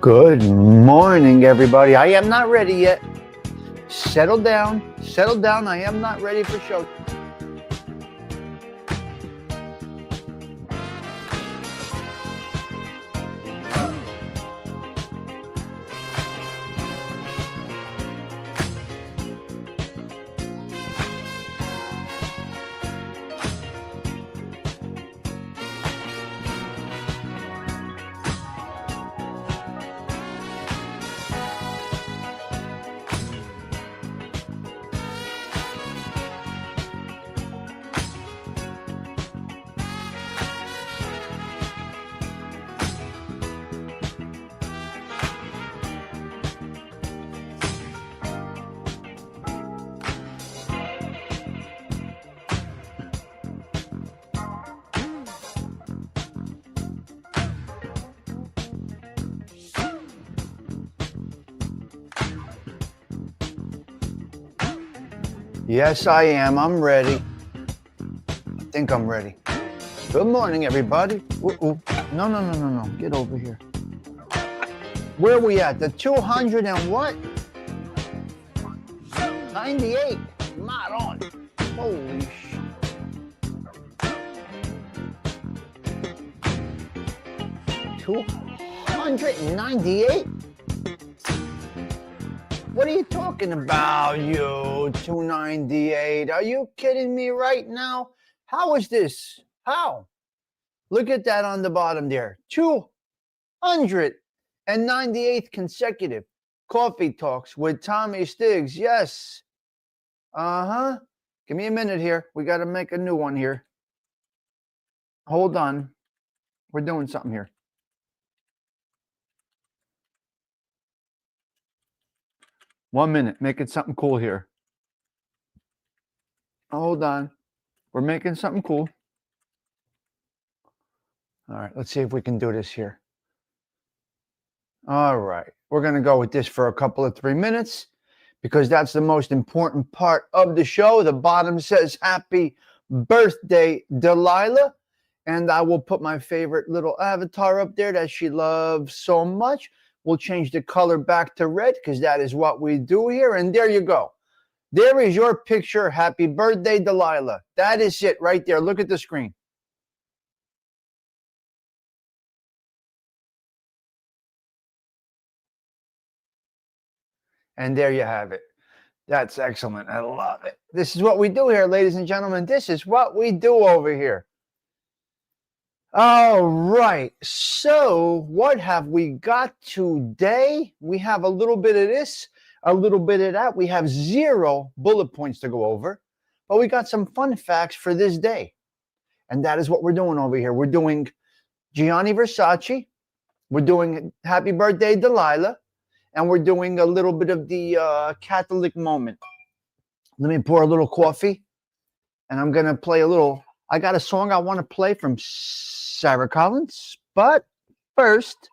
Good morning, everybody. I am not ready yet. Settle down. Settle down. I am not ready for show. Yes, I am. I'm ready. I think I'm ready. Good morning, everybody. Ooh. No. Get over here. Where are we at? The 200 and what? 98. Not on. Holy shit. $298? What are you talking about, you 298? Are you kidding me right now? How is this? How? Look at that on the bottom there. 298th consecutive coffee talks with Tommy Stigs. Yes. Give me a minute here. We got to make a new one here. Hold on. We're doing something here. One minute, making something cool here. Hold on. We're making something cool. All right, let's see if we can do this here. All right, we're going to go with this for a couple of 3 minutes because that's the most important part of the show. The bottom says, "Happy birthday, Delilah." And I will put my favorite little avatar up there that she loves so much. We'll change the color back to red because that is what we do here. And there you go. There is your picture. Happy birthday, Delilah. That is it right there. Look at the screen. And there you have it. That's excellent. I love it. This is what we do here, ladies and gentlemen. This is what we do over here. All right. So what have we got today? We have a little bit of this, a little bit of that. We have 0 bullet points to go over, but we got some fun facts for this day. And that is what we're doing over here. We're doing Gianni Versace. We're doing Happy Birthday, Delilah. And we're doing a little bit of the Catholic moment. Let me pour a little coffee. And I'm going to play a little. I got a song I want to play from Sarah Collins. But first,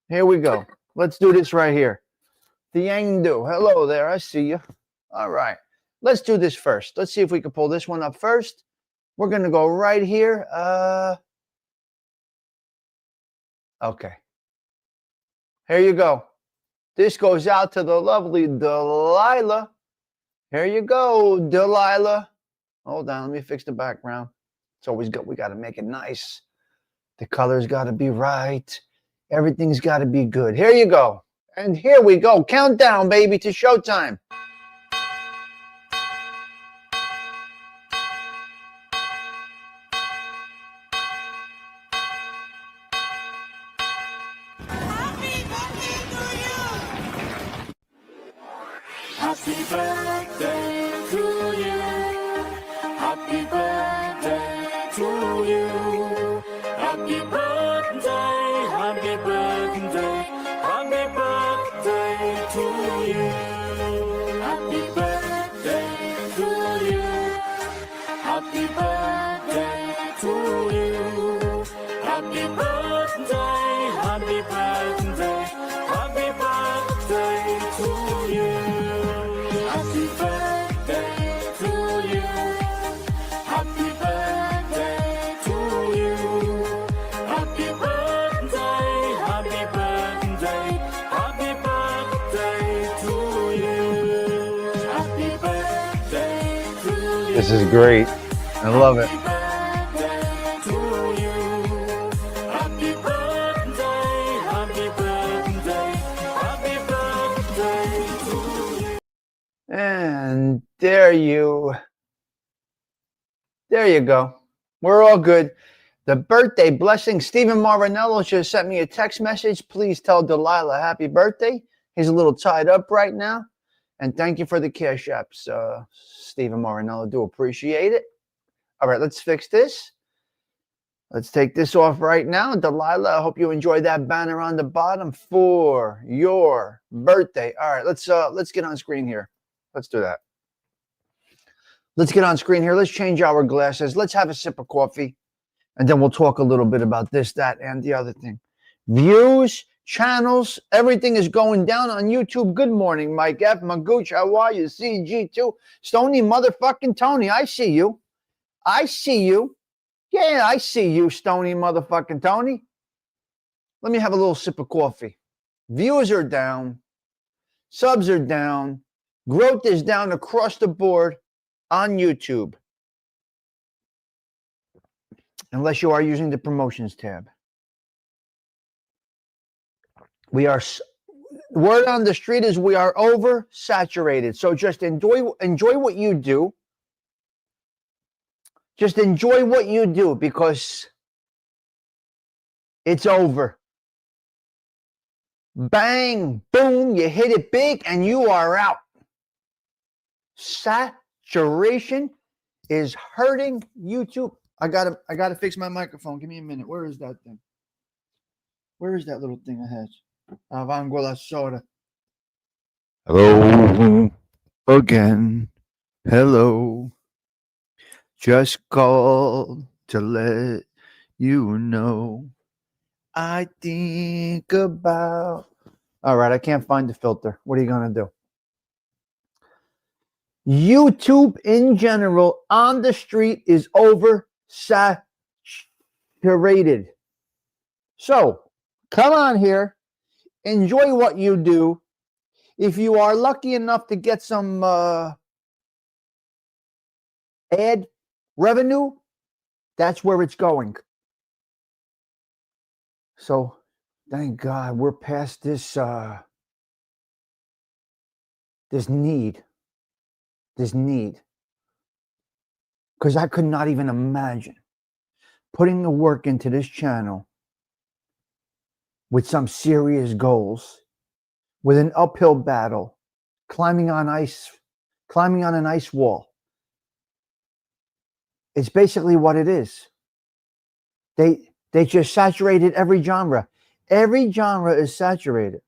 here we go. Let's do this right here. The Yang-Do. Hello there. I see you. All right. Let's do this first. Let's see if we can pull this one up first. We're going to go right here. Okay. Here you go. This goes out to the lovely Delilah. Here you go, Delilah. Hold on, let me fix the background. It's always good. We got to make it nice. The color's got to be right. Everything's got to be good. Here you go. And here we go. Countdown, baby, to showtime. Happy birthday to you. Happy birthday to you. Happy birthday, happy birthday, happy birthday to you. Happy birthday to you. Happy birthday to you. Happy birthday, happy birthday, happy birthday to you. Happy birthday. This is great. I love it. And there you go. We're all good. The birthday blessing. Stephen Marinello just sent me a text message. Please tell Delilah happy birthday. He's a little tied up right now. And thank you for the cash apps, Stephen Marinello. Do appreciate it. All right, let's fix this. Let's take this off right now. Delilah, I hope you enjoy that banner on the bottom for your birthday. All right, let's get on screen here. Let's do that. Let's get on screen here. Let's change our glasses. Let's have a sip of coffee. And then we'll talk a little bit about this, that, and the other thing. Views, channels, everything is going down on YouTube. Good morning, Mike F. Magooch, how are you? CG2, Stony motherfucking Tony, I see you. I see you. Yeah, I see you, Stony motherfucking Tony. Let me have a little sip of coffee. Views are down. Subs are down. Growth is down across the board on YouTube. Unless you are using the promotions tab. Word on the street is we are oversaturated. So just enjoy what you do. Just enjoy what you do because it's over. Bang, boom, you hit it big and you are out. Saturation is hurting YouTube. I gotta fix my microphone. Give me a minute. Where is that thing? Where is that little thing I had? Avangola soda. Hello again. Hello. Just called to let you know. I think about. All right, I can't find the filter. What are you gonna do? YouTube in general on the street is oversaturated. So come on here, enjoy what you do. If you are lucky enough to get some ad revenue, that's where it's going. So thank God we're past this need. Because I could not even imagine putting the work into this channel with some serious goals, with an uphill battle, climbing on an ice wall. It's basically what it is. They just saturated every genre. Every genre is saturated.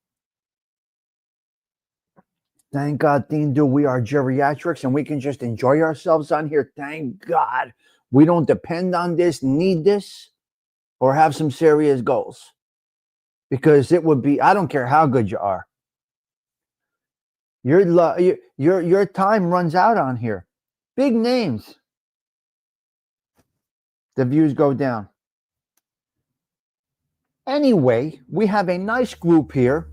Thank God, Dean, we are geriatrics and we can just enjoy ourselves on here. Thank God we don't depend on this, need this, or have some serious goals. Because it would be, I don't care how good you are. Your time runs out on here. Big names. The views go down. Anyway, we have a nice group here.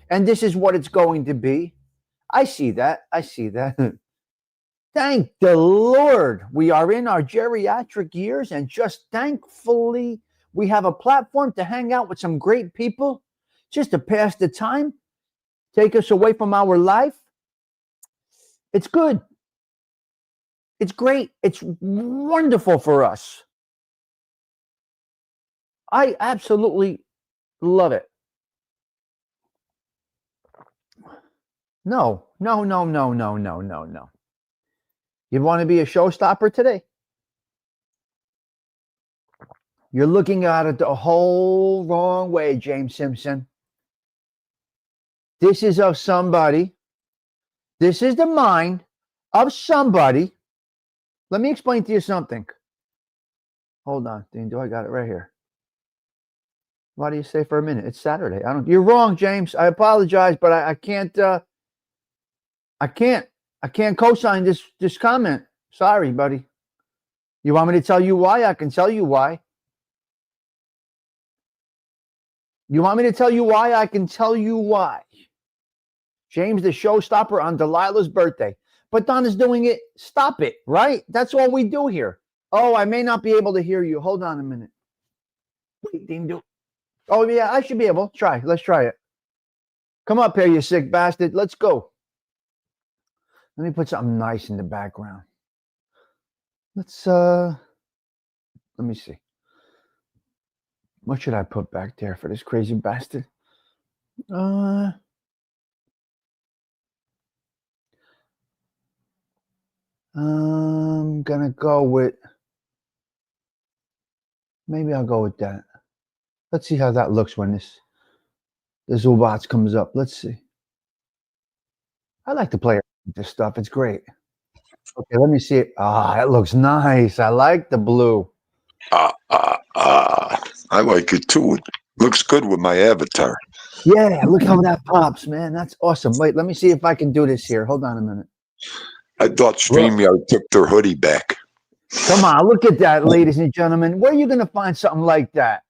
And this is what it's going to be. I see that. Thank the Lord. We are in our geriatric years, and just thankfully, we have a platform to hang out with some great people, just to pass the time, take us away from our life. It's good. It's great. It's wonderful for us. I absolutely love it. No. You want to be a showstopper today? You're looking at it the whole wrong way, James Simpson. This is of somebody. This is the mind of somebody. Let me explain to you something. Hold on, Dean. I got it right here. Why do you say for a minute? It's Saturday. You're wrong, James. I apologize, but I can't. I can't co-sign this comment. Sorry, buddy. You want me to tell you why? I can tell you why. You want me to tell you why? I can tell you why. James, the showstopper on Delilah's birthday. but Donna's doing it. Stop it, right? That's all we do here. Oh, I may not be able to hear you. Hold on a minute. Wait, Dindu. Oh, yeah, I should be able. Try. Let's try it. Come up here, you sick bastard. Let's go. Let me put something nice in the background. Let me see. What should I put back there for this crazy bastard? I'm gonna go with, maybe I'll go with that. Let's see how that looks when the Zubats comes up. Let's see. I like to play with this stuff. It's great. Okay, let me see it. Ah, it looks nice. I like the blue. I like it too. It looks good with my avatar. Yeah, look how that pops, man. That's awesome. Wait, let me see if I can do this here. Hold on a minute. I thought StreamYard took their hoodie back. Come on, look at that, ladies and gentlemen. Where are you going to find something like that?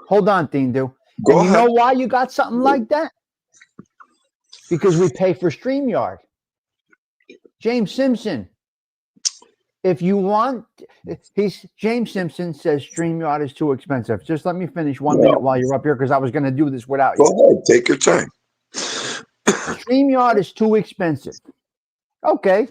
Hold on, Tindu. Go And you ahead. know why you got something like that? Because we pay for StreamYard. James Simpson. If you want, James Simpson says StreamYard is too expensive. Just let me finish 1 minute while you're up here because I was going to do this without you. Go ahead. Take your time. StreamYard is too expensive. Okay.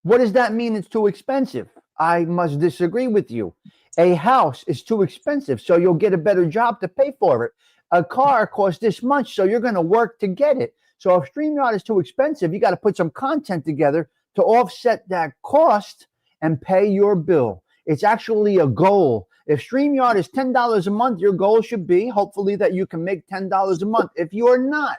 What does that mean it's too expensive? I must disagree with you. A house is too expensive, so you'll get a better job to pay for it. A car costs this much, so you're going to work to get it. So if StreamYard is too expensive, you got to put some content together to offset that cost and pay your bill. It's actually a goal. If StreamYard is $10 a month, your goal should be, hopefully, that you can make $10 a month. If you're not,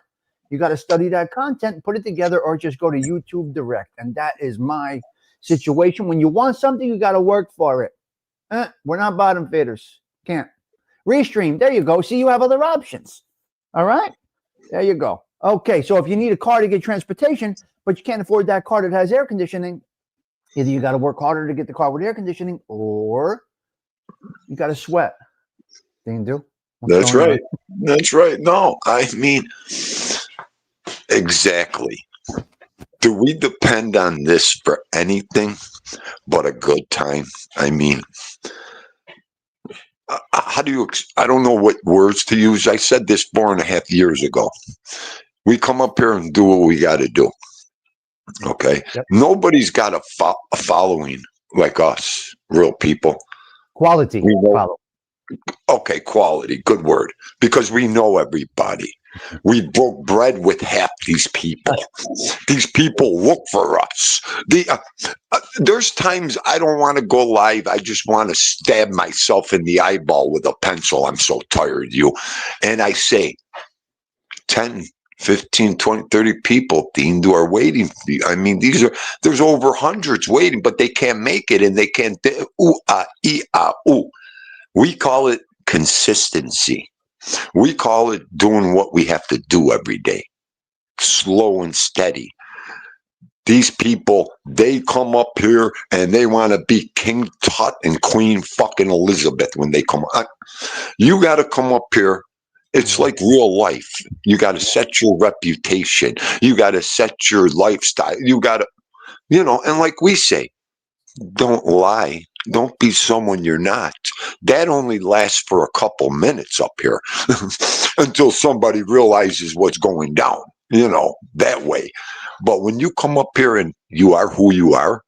you got to study that content, put it together, or just go to YouTube Direct. And that is my situation. When you want something, you got to work for it. We're not bottom feeders. Can't. Restream. There you go. See, you have other options. All right? There you go. Okay, so if you need a car to get transportation, but you can't afford that car that has air conditioning, either you got to work harder to get the car with air conditioning, or you got to sweat. Thing to do. That's right. That's right. No, I mean, exactly. Do we depend on this for anything but a good time? I mean, how do you, I don't know what words to use. I said this 4.5 years ago. We come up here and do what we got to do. Okay. Yep. Nobody's got a following like us, real people. Quality. Follow. Okay, quality, good word, because we know everybody. We broke bread with half these people. These people look for us. There's times I don't want to go live. I just want to stab myself in the eyeball with a pencil. I'm so tired of you. And I say, 10, 15, 20, 30 people, Dean, are waiting. I mean, there's over hundreds waiting, but they can't make it, and they can't. We call it consistency. We call it doing what we have to do every day, slow and steady. These people, they come up here and they want to be King Tut and Queen fucking Elizabeth when they come. You got to come up here. It's like real life. You got to set your reputation. You got to set your lifestyle. You got to, and like we say, don't lie. Don't be someone you're not. That only lasts for a couple minutes up here until somebody realizes what's going down, that way. But when you come up here and you are who you are,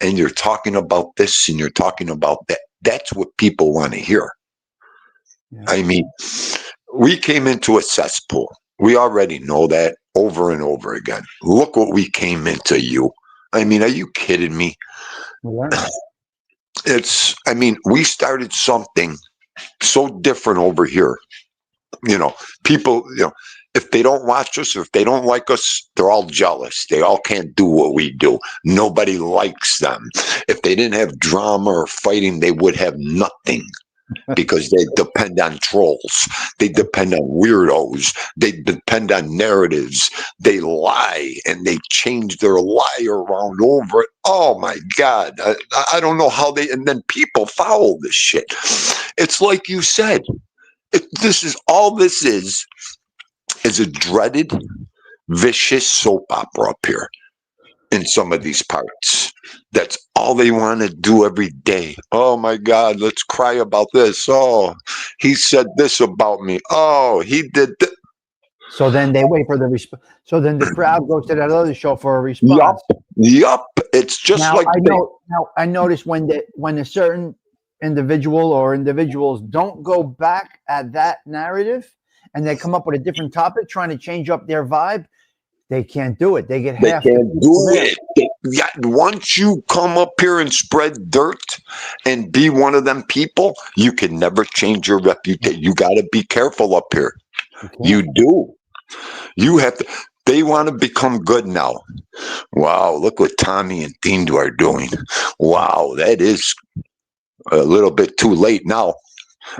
and you're talking about this and you're talking about that, that's what people want to hear. Yeah. I mean, we came into a cesspool. We already know that over and over again. Look what we came into, you. I mean, are you kidding me? Yeah. We started something so different over here. People, if they don't watch us or if they don't like us, they're all jealous. They all can't do what we do. Nobody likes them. If they didn't have drama or fighting, they would have nothing. Because they depend on trolls. They depend on weirdos. They depend on narratives. They lie and they change their lie around over it. Oh my God. I don't know how and then people follow this shit. It's like you said, this is a dreaded vicious soap opera up here in some of these parts. That's all they want to do every day. Oh my God, let's cry about this. Oh, he said this about me. Oh, he did this. So then they wait for the response. So then the crowd goes to that other show for a Yup, response. yup. It's just Now like I know. Now I notice when a certain individual or individuals don't go back at that narrative and they come up with a different topic, trying to change up their vibe, they can't do it. They get they half the can't people do there. it. Yeah, once you come up here and spread dirt and be one of them people, you can never change your reputation. You got to be careful up here. You do. You have to. They want to become good now. Wow, look what Tommy and Dindu are doing. Wow, that is a little bit too late now.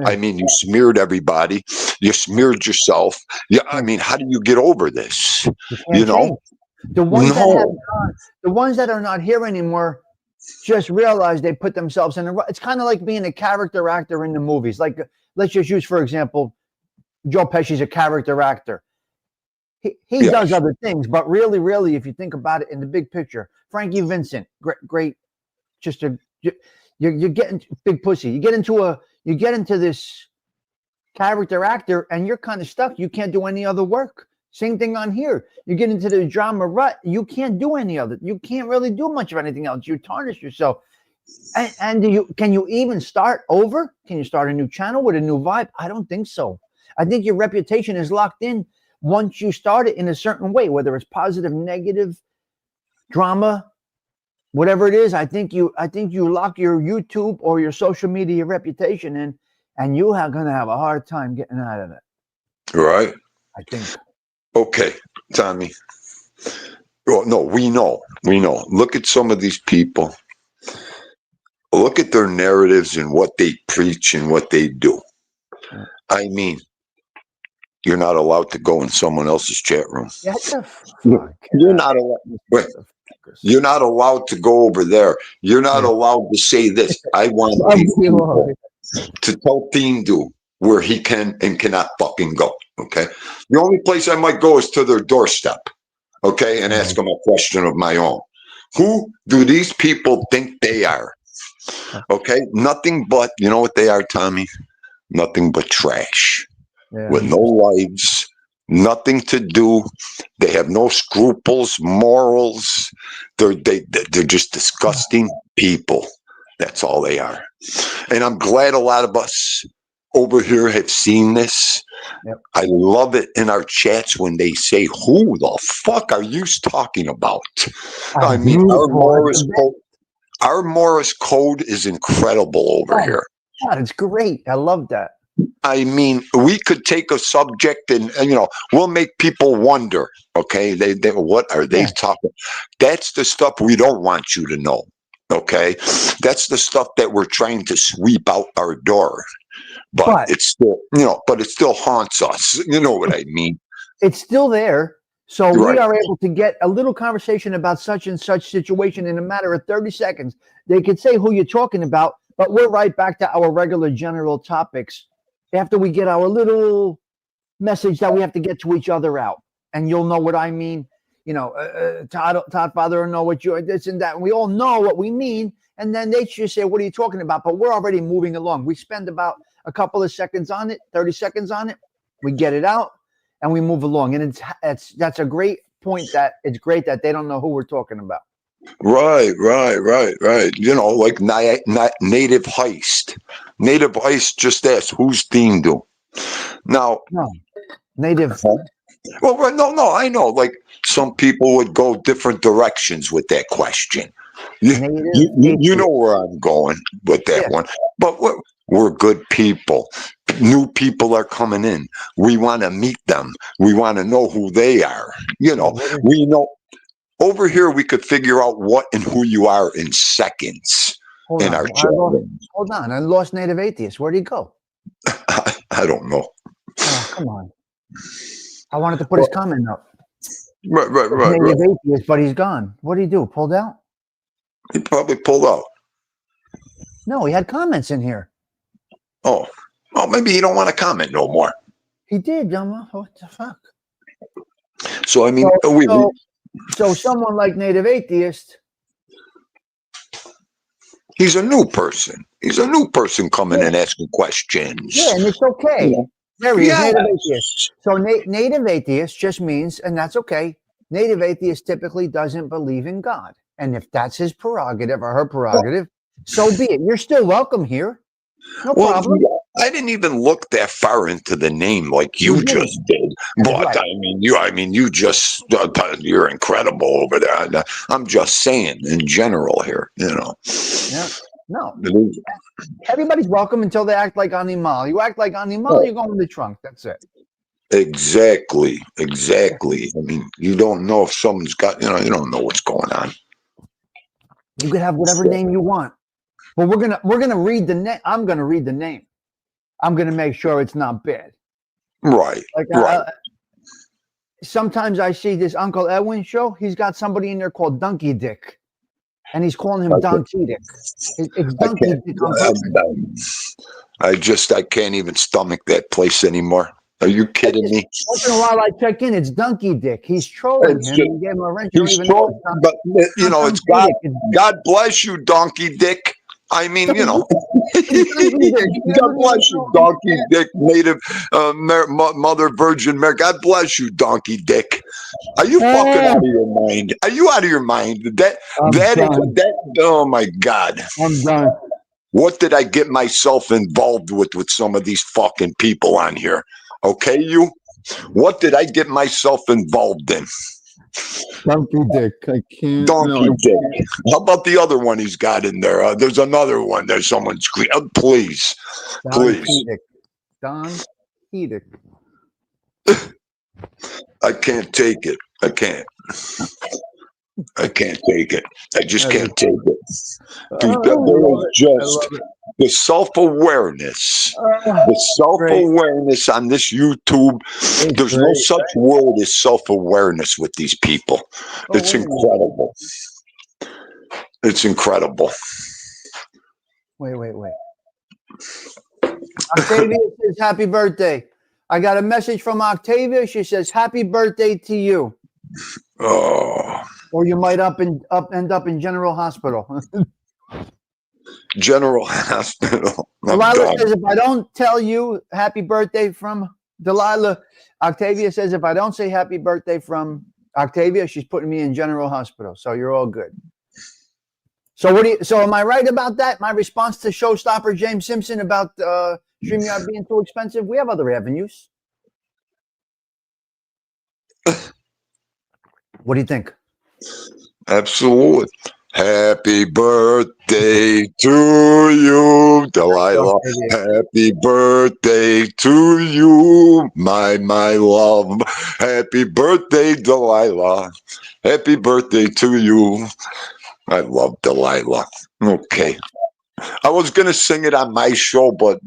I mean, you smeared everybody. You smeared yourself. Yeah, I mean, how do you get over this? You You can't change. know? The ones that have No. gone, the ones that are not here anymore, just realize they put themselves in a. It's kind of like being a character actor in the movies. Like, let's just use, for example, Joe Pesci's a character actor. He Yeah. does other things, but really, if you think about it in the big picture, Frankie Vincent, great, just a you're getting big pussy. You get into this character actor, and you're kind of stuck. You can't do any other work. Same thing on here. You get into the drama rut. You can't do any other. You can't really do much of anything else. You tarnish yourself. And can you even start over? Can you start a new channel with a new vibe? I don't think so. I think your reputation is locked in once you start it in a certain way, whether it's positive, negative, drama, whatever it is. I think you lock your YouTube or your social media reputation in, and you are going to have a hard time getting out of it. Right. I think. Okay, Tommy. Well, no, we know. Look at some of these people. Look at their narratives and what they preach and what they do. I mean, you're not allowed to go in someone else's chat room. Get the fuck You're out. not allowed. Wait, you're not allowed to go over there. You're not allowed to say this. I want these people to tell Dindu where he can and cannot fucking go. Okay. The only place I might go is to their doorstep. Okay, and ask them a question of my own. Who do these people think they are? Okay, nothing but, you know what they are, Tommy? Nothing but trash. With no lives, nothing to do. They have no scruples, morals. They're just disgusting people. That's all they are. And I'm glad a lot of us over here have seen this. Yep. I love it in our chats when they say, who the fuck are you talking about? I mean, our Morris code is incredible over here. God, it's great. I love that. I mean, we could take a subject and we'll make people wonder. Okay, they what are they talking? That's the stuff we don't want you to know. Okay, that's the stuff that we're trying to sweep out our door. But it's still, but it still haunts us. You know what I mean? It's still there. So we are able to get a little conversation about such and such situation in a matter of 30 seconds. They could say who you're talking about, but we're right back to our regular general topics after we get our little message that we have to get to each other out. And you'll know what I mean. Todd Father will know what you're this and that. And we all know what we mean. And then they just say, what are you talking about? But we're already moving along. We spend about a couple of seconds on it, 30 seconds on it. We get it out and we move along. And that's a great point, that it's great that they don't know who we're talking about. Right. Like Native Heist. Native Heist just asked, who's Dindu? Now, Native. Well, no, I know. Like some people would go different directions with that question. You know where I'm going with that one. But we're good people. New people are coming in. We want to meet them. We want to know who they are. We know. Over here, we could figure out what and who you are in seconds in our chat room. Hold on. I lost Native Atheist. Where'd he go? I don't know. Oh, come on. I wanted to put his comment up. Right. Native Atheist, but he's gone. What did he do? Pulled out? He probably pulled out. No, he had comments in here. Oh, maybe he don't want to comment no more. He did, Yama. What the fuck? So I mean, So someone like Native Atheist, he's a new person. He's a new person coming and asking questions. yeah, and it's okay. Yeah. There he is, Yes. Native Atheist. So Native Atheist just means, and that's okay. Native Atheist typically doesn't believe in God. And if that's his prerogative or her prerogative, so be it. You're still welcome here. No problem. I didn't even look that far into the name like you just did. But right. I mean, you just you're incredible over there. I'm just saying in general here, you know. Yeah. No. Everybody's welcome until they act like animal. You act like animal, you go in the trunk. That's it. Exactly. I mean, you don't know if someone's got, you don't know what's going on. You could have whatever name you want. But we're gonna read the name. I'm gonna read the name. I'm gonna make sure it's not bad. Right. Like sometimes I see this Uncle Edwin show. He's got somebody in there called Donkey Dick, and he's calling him Donkey Dick. It's Donkey Dick on purpose. I can't even stomach that place anymore. Are you kidding me? Once in a while I check in. It's Donkey Dick. He's trolling him. He gave him a wrench. He's trolling, but it's God bless you, Donkey Dick. I mean, God bless you, Donkey Dick, Native Mother Virgin Mary. God bless you, Donkey Dick. Are you fucking out of your mind? Are you out of your mind? That oh my God. I'm done. What did I get myself involved with some of these fucking people on here? Okay, you? What did I get myself involved in? Donkey Dick. I can't. Donkey Dick. How about the other one he's got in there? There's another one. There's someone screaming. Please. Don Dick. I can't take it. I can't take it. I just can't take it. Dude, there is just the self-awareness. The self-awareness on this YouTube. There's no such word as self-awareness with these people. It's incredible. It's incredible. Wait. Octavia says happy birthday. I got a message from Octavia. She says happy birthday to you. Oh. Or you might end up in General Hospital. General Hospital. Delilah says, if I don't tell you happy birthday from Delilah, Octavia says, if I don't say happy birthday from Octavia, she's putting me in General Hospital. So you're all good. So am I right about that? My response to showstopper James Simpson about StreamYard being too expensive? We have other avenues. What do you think? Absolutely. Happy birthday to you, Delilah. Happy birthday to you, my love. Happy birthday, Delilah. Happy birthday to you. I love Delilah. Okay. I was going to sing it on my show, but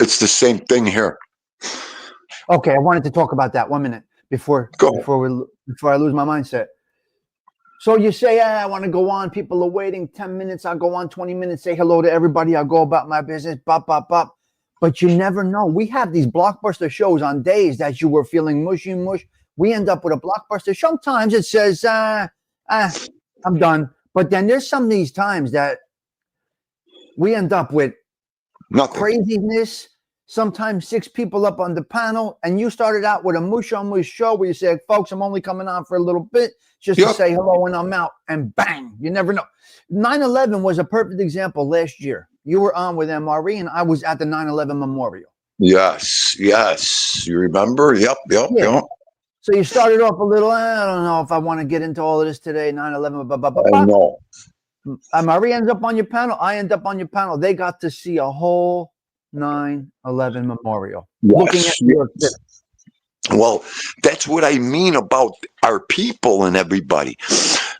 it's the same thing here. Okay, I wanted to talk about that 1 minute before I lose my mindset. So you say, I want to go on. People are waiting 10 minutes. I'll go on 20 minutes, say hello to everybody. I'll go about my business, bop. But you never know. We have these blockbuster shows on days that you were feeling mushy mush. We end up with a blockbuster. Sometimes it says, I'm done. But then there's some of these times that we end up with craziness. Sometimes 6 people up on the panel, and you started out with a mush on mush show where you said, folks, I'm only coming on for a little bit just to say hello and I'm out, and bang, you never know. 9/11 was a perfect example last year. You were on with MRE and I was at the 9/11 memorial. Yes. You remember? Yep. So you started off a little, I don't know if I want to get into all of this today, 9/11, I know. MRE ends up on your panel, I end up on your panel. They got to see a whole 9/11 memorial. Yes. Looking at New York City. Well, that's what I mean about our people and everybody.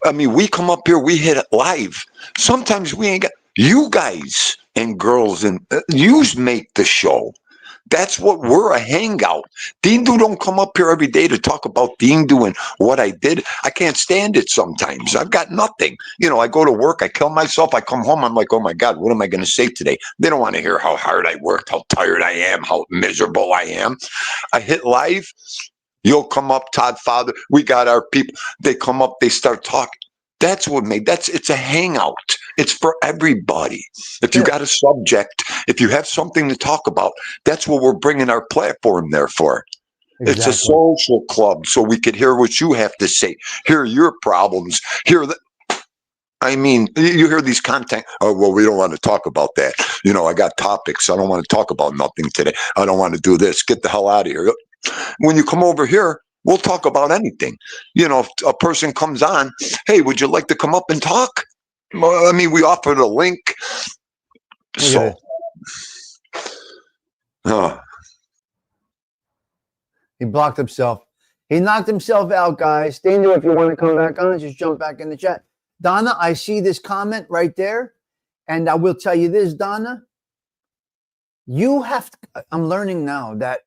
I mean, we come up here, we hit it live. Sometimes we ain't got you guys and girls, and yous make the show. That's what we're a hangout. Dindu don't come up here every day to talk about Dindu and what I did. I can't stand it sometimes. I've got nothing. I go to work, I kill myself, I come home, I'm like, oh my God, what am I going to say today? They don't want to hear how hard I worked, how tired I am, how miserable I am. I hit live. You'll come up, Todd Father. We got our people. They come up, they start talking. That's what made it's a hangout. It's for everybody. If you Sure. got a subject, if you have something to talk about, that's what we're bringing our platform there for. It's a Exactly. social club, so we could hear what you have to say, hear your problems, hear the. I mean, you hear these content. Oh, well, we don't want to talk about that. I got topics. I don't want to talk about nothing today. I don't want to do this. Get the hell out of here. When you come over here, we'll talk about anything. If a person comes on, hey, would you like to come up and talk? Well, I mean, we offer the link. Look at So, He blocked himself. He knocked himself out, guys. Daniel, if you want to come back on, just jump back in the chat. Donna, I see this comment right there. And I will tell you this, Donna. You have to, I'm learning now that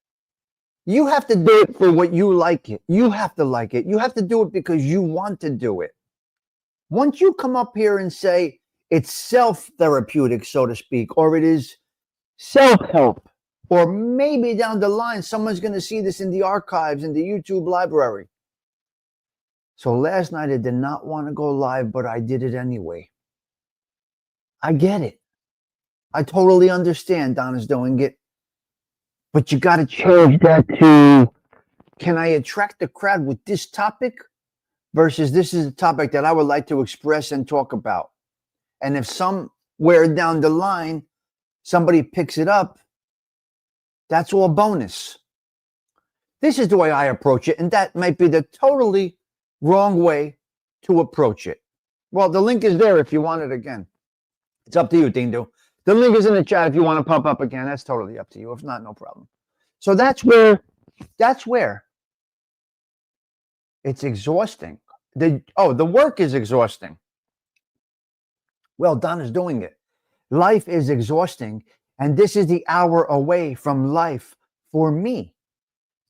you have to do it for what you like it. You have to like it. You have to do it because you want to do it. Once you come up here and say it's self-therapeutic, so to speak, or it is self-help, or maybe down the line, someone's going to see this in the archives, in the YouTube library. So last night I did not want to go live, but I did it anyway. I get it. I totally understand Donna's doing it. But you got to change that to, can I attract the crowd with this topic versus this is a topic that I would like to express and talk about. And if somewhere down the line, somebody picks it up, that's all bonus. This is the way I approach it. And that might be the totally wrong way to approach it. Well, the link is there if you want it again. It's up to you, Dindu. The link is in the chat if you want to pop up again. That's totally up to you. If not, no problem. So that's where it's exhausting. The work is exhausting. Well, Donna's doing it. Life is exhausting. And this is the hour away from life for me.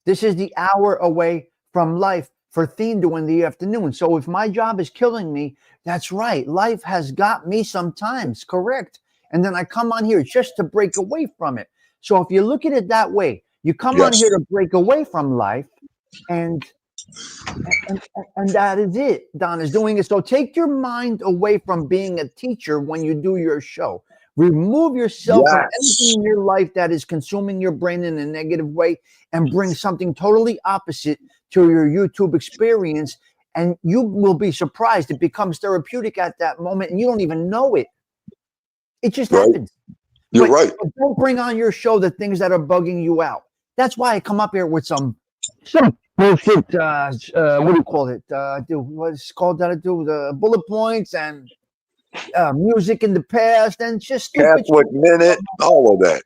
This is the hour away from life for Thindu in the afternoon. So if my job is killing me, that's right. Life has got me sometimes, correct? And then I come on here just to break away from it. So if you look at it that way, you come on here to break away from life, and that is it. Don is doing it. So take your mind away from being a teacher when you do your show. Remove yourself from anything in your life that is consuming your brain in a negative way and bring something totally opposite to your YouTube experience. And you will be surprised. It becomes therapeutic at that moment and you don't even know it. It just happens. You're right. But don't bring on your show the things that are bugging you out. That's why I come up here with some bullshit. What do you call it? What's called that? I do the bullet points and music in the past and just Catholic Minute, all of that.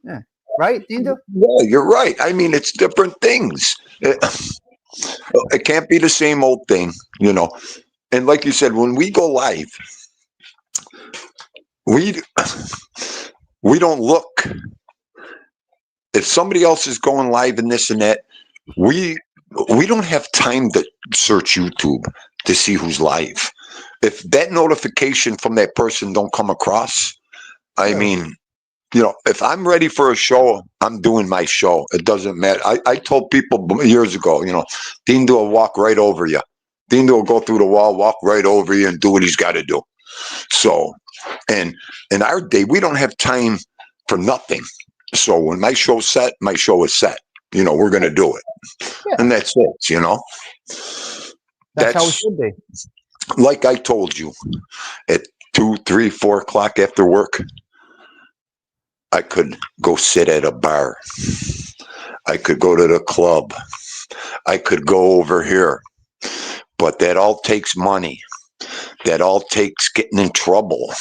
Yeah, right, Dindu? Yeah, you're right. I mean, it's different things. It can't be the same old thing, And like you said, when we go live, we don't look. If somebody else is going live and this and that, we don't have time to search YouTube to see who's live. If that notification from that person don't come across, I mean, if I'm ready for a show, I'm doing my show. It doesn't matter. I told people years ago, Dindu will walk right over you. Dindu will go through the wall, walk right over you and do what he's got to do. So, and in our day, we don't have time for nothing. So when my show's set, my show is set. We're going to do it. Yeah. And that's it, That's how it should be. Like I told you, at 2, 3, 4 o'clock after work, I could go sit at a bar. I could go to the club. I could go over here. But that all takes money. That all takes getting in trouble.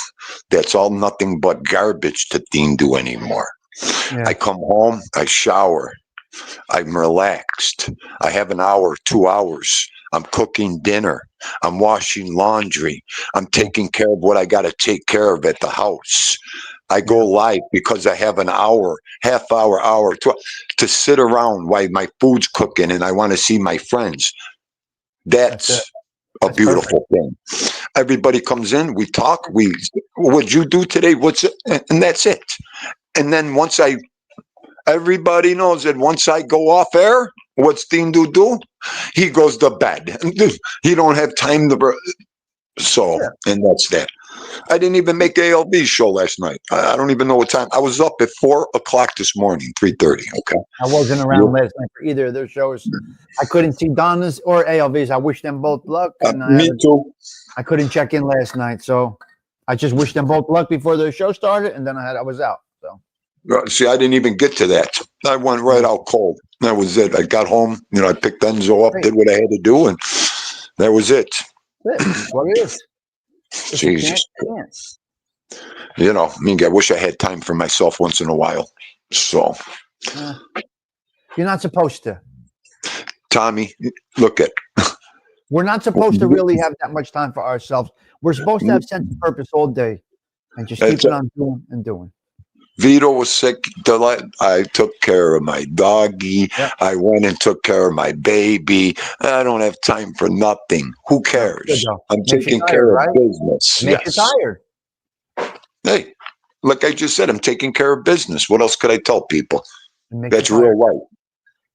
That's all nothing but garbage to Dindu anymore. Yeah. I come home, I shower, I'm relaxed. I have an hour, 2 hours. I'm cooking dinner. I'm washing laundry. I'm taking care of what I got to take care of at the house. I go live because I have an hour, half hour, to sit around while my food's cooking and I want to see my friends. That's a beautiful thing. Everybody comes in, we talk, what'd you do today? What's it? And that's it. And then once I Everybody knows that once I go off air, what's Dean do? He goes to bed. He don't have time to. So, Sure. and that's that. I didn't even make ALB's show last night. I don't even know what time. I was up at 4:00 this morning, 3:30. Okay. I wasn't around last night for either of their shows. I couldn't see Donna's or ALV's. I wish them both luck. And Me too. I couldn't check in last night, so I just wished them both luck before their show started, and then I was out. So See, I didn't even get to that. I went right out cold. That was it. I got home. I picked Enzo up, did what I had to do, and that was it. That's what it is. Jesus. I wish I had time for myself once in a while. So. You're not supposed to. Tommy, look at. We're not supposed to really have that much time for ourselves. We're supposed to have sense of purpose all day and just keep it on doing and doing. Vito was sick. I took care of my doggy. Yep. I went and took care of my baby. I don't have time for nothing. Who cares? I'm taking care of business. Makes you tired. Hey, like I just said, I'm taking care of business. What else could I tell people? That's real life.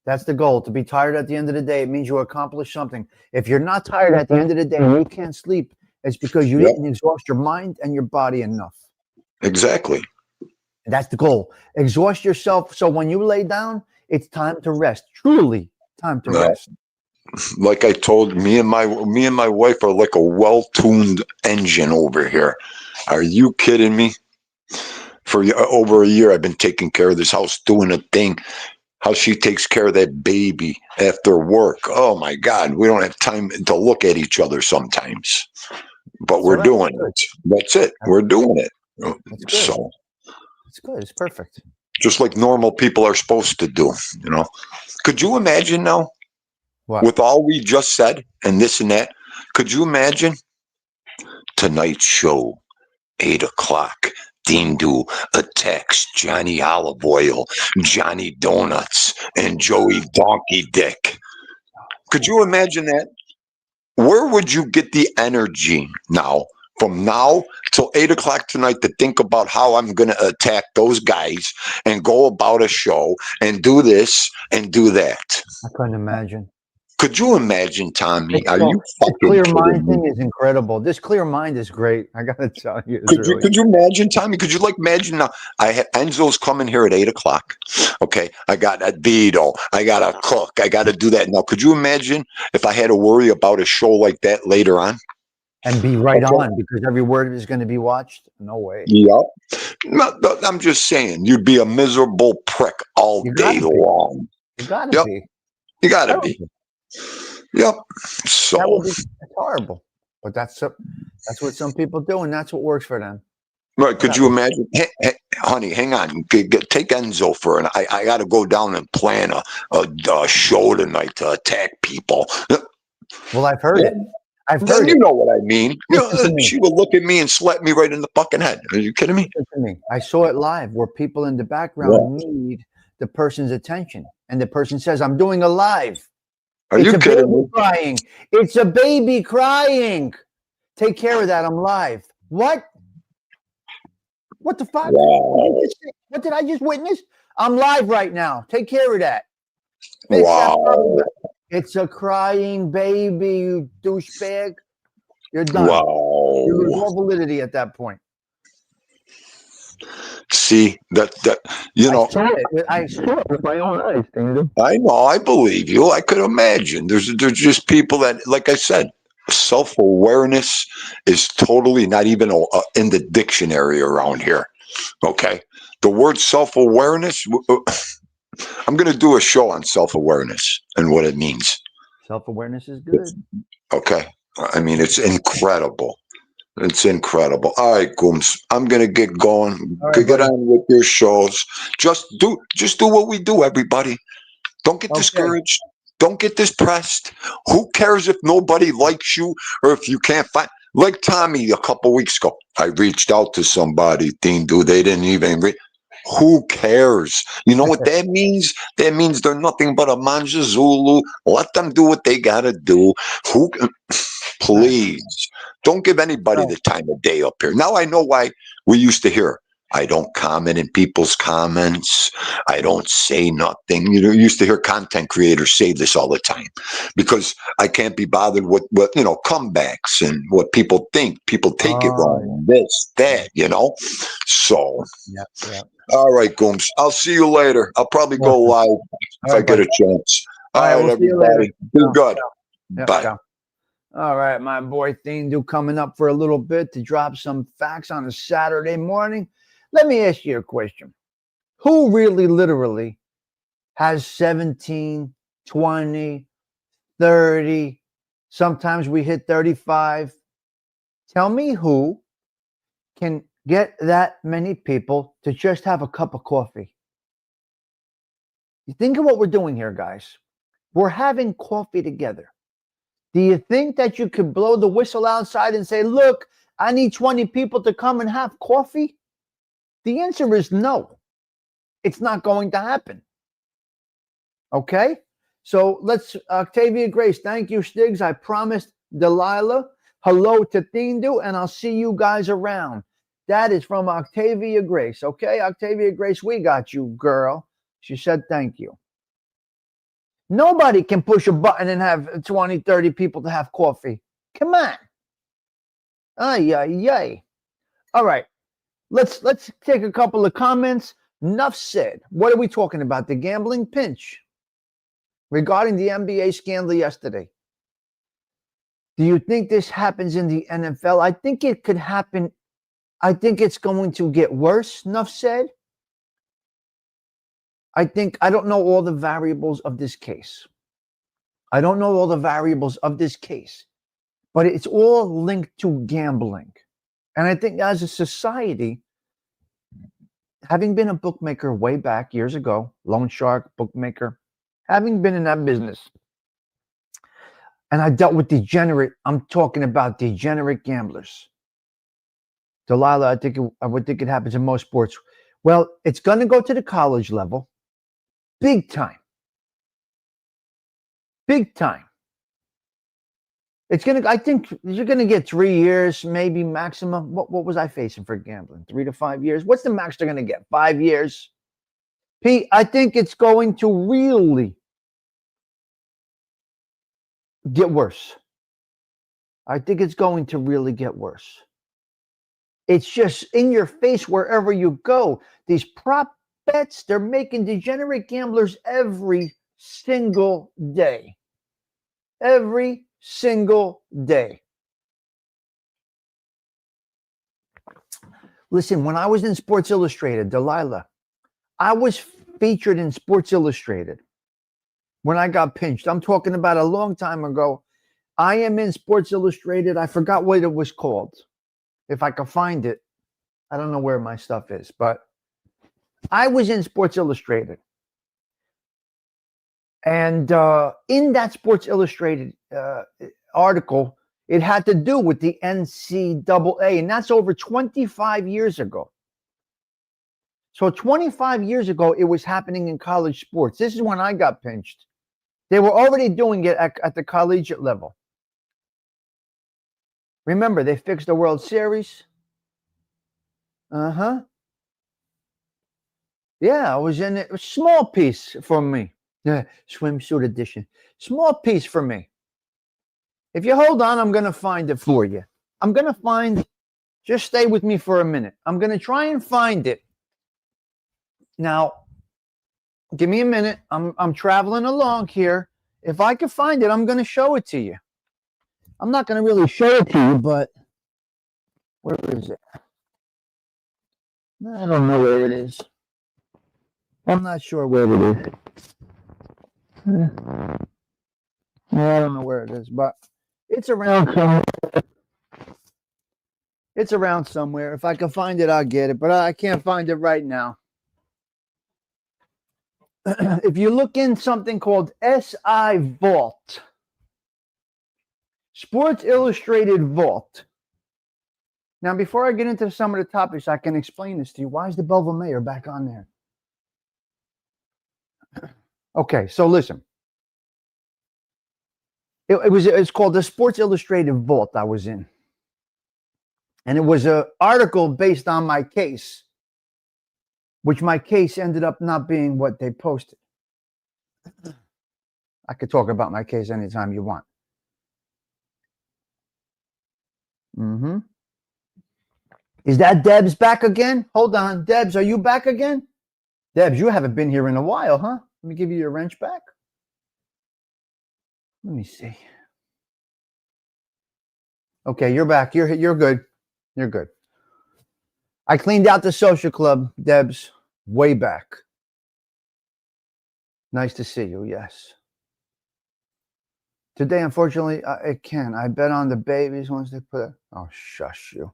That's the goal, to be tired at the end of the day. It means you accomplished something. If you're not tired at the end of the day and you can't sleep, it's because you didn't exhaust your mind and your body enough. Exactly. That's the goal. Exhaust yourself so when you lay down, it's time to rest. Truly time to rest. Like I told me and my wife are like a well-tuned engine over here. Are you kidding me? For over a year, I've been taking care of this house, doing a thing. How she takes care of that baby after work. Oh my God, we don't have time to look at each other sometimes, but we're doing it. That's it. We're doing it. So it's good. It's perfect. Just like normal people are supposed to do. Could you imagine now? What? With all we just said and this and that? Could you imagine tonight's show, 8:00? Dean do attacks Johnny Olive Oil, Johnny Donuts, and Joey Donkey Dick. Could you imagine that? Where would you get the energy now, from now till 8:00 tonight, to think about how I'm going to attack those guys and go about a show and do this and do that? I couldn't imagine. Could you imagine, Tommy? Are you fucking clear kidding mind me? thing is incredible. This clear mind is great. I gotta tell you. Could you imagine, Tommy? Could you imagine now? I had Enzo's coming here at 8:00. Okay, I got a Vito. I got a cook. I got to do that now. Could you imagine if I had to worry about a show like that later on? And be right on, because every word is going to be watched? No way. Yep. No, I'm just saying, you'd be a miserable prick all day long. You gotta be. You gotta be. Yep. So that's horrible, but that's what some people do, and that's what works for them. Right? Could you imagine? Hey, honey, hang on. Take Enzo for an. I got to go down and plan a show tonight to attack people. Well, I've heard it. I've Then heard you it. know what I mean. She would look at me and slap me right in the fucking head. Are you kidding me? I saw it live, where people in the background need the person's attention, and the person says, "I'm doing a live." Are you kidding me? Crying. It's a baby crying. Take care of that. I'm live. What? What the fuck? Wow. What did I just witness? I'm live right now. Take care of that. Wow. It's a crying baby, you douchebag. You're done. Wow. You lose all validity at that point. See, that you know. I saw it with my own eyes. I know. I believe you. I could imagine. There's just people that, like I said, self-awareness is totally not even in the dictionary around here. Okay, the word self-awareness. I'm going to do a show on self-awareness and what it means. Self-awareness is good. Okay, I mean it's incredible. It's incredible. All right, Gooms. I'm gonna get going. Right, get on with your shows. Just do what we do, everybody. Don't get discouraged. Don't get depressed. Who cares if nobody likes you or if you can't find? Like Tommy a couple weeks ago, I reached out to somebody. They didn't even. Who cares? You know what that means? That means they're nothing but a Manja Zulu. Let them do what they gotta do. Please don't give anybody the time of day up here. Now I know why we used to hear I don't comment in people's comments. I don't say nothing. You used to hear content creators say this all the time because I can't be bothered with comebacks and what people think. People take it wrong. This, that, So, Yeah, yeah. all right, Gooms. I'll see you later. I'll probably go Awesome. live if I get a chance. All right, we'll see you later. everybody. Be good. Yep, Bye. ciao. All right, my boy Thindu coming up for a little bit to drop some facts on a Saturday morning. Let me ask you a question. Who really literally has 17, 20, 30, sometimes we hit 35? Tell me who can get that many people to just have a cup of coffee. You think of what we're doing here, guys. We're having coffee together. Do you think that you could blow the whistle outside and say, look, I need 20 people to come and have coffee? The answer is no. It's not going to happen. Okay? So let's, Octavia Grace, thank you, Stigs. I promised Delilah. Hello to Thindu, and I'll see you guys around. That is from Octavia Grace. Okay, Octavia Grace, we got you, girl. She said thank you. Nobody can push a button and have 20, 30 people to have coffee. Come on. Ay, ay, ay. All right. Let's take a couple of comments. Enough said. What are we talking about? The gambling pinch regarding the NBA scandal yesterday. Do you think this happens in the NFL? I think it could happen. I think it's going to get worse. Enough said. I don't know all the variables of this case. I don't know all the variables of this case, but it's all linked to gambling. And I think as a society, having been a bookmaker way back years ago, loan shark, bookmaker, having been in that business, and I dealt with I'm talking about degenerate gamblers. Delilah, I would think it happens in most sports. Well, it's going to go to the college level. Big time. Big time. I think you're going to get 3 years, maybe maximum. What was I facing for gambling? 3 to 5 years. What's the max they're going to get? 5 years. Pete, I think it's going to really get worse. I think it's going to really get worse. It's just in your face wherever you go. These prop bets, they're making degenerate gamblers every single day. Every single day. Listen, when I was in Sports Illustrated, Delilah, I was featured in Sports Illustrated when I got pinched. I'm talking about a long time ago. I am in Sports Illustrated. I forgot what it was called. If I can find it, I don't know where my stuff is, but I was in Sports Illustrated. And in that Sports Illustrated article, it had to do with the NCAA, and that's over 25 years ago. So 25 years ago, it was happening in college sports. This is when I got pinched. They were already doing it at the collegiate level. Remember, they fixed the World Series. Yeah, I was in it. A small piece for me. Yeah, swimsuit edition. Small piece for me. If you hold on, I'm going to find it for you. Just stay with me for a minute. I'm going to try and find it. Now, give me a minute. I'm traveling along here. If I can find it, I'm going to show it to you. I'm not going to really show it to you, but where is it? I don't know where it is. I'm not sure where it is. I don't know where it is, but it's around somewhere. It's around somewhere. If I can find it, I'll get it, but I can't find it right now. If you look in something called SI Vault, Sports Illustrated Vault. Now, before I get into some of the topics, I can explain this to you. Why is the Belleville Mayor back on there? Okay, so listen. It's called the Sports Illustrated Vault I was in. And it was an article based on my case which my case ended up not being what they posted. I could talk about my case anytime you want. Is that Debs back again? Hold on. Debs, are you back again? Debs, you haven't been here in a while, huh? Let me give you your wrench back. Let me see. Okay, you're back. You're good. You're good. I cleaned out the social club, Debs, way back. Nice to see you, yes. Today, unfortunately, it can. I bet on the babies once they put it. Oh, shush you.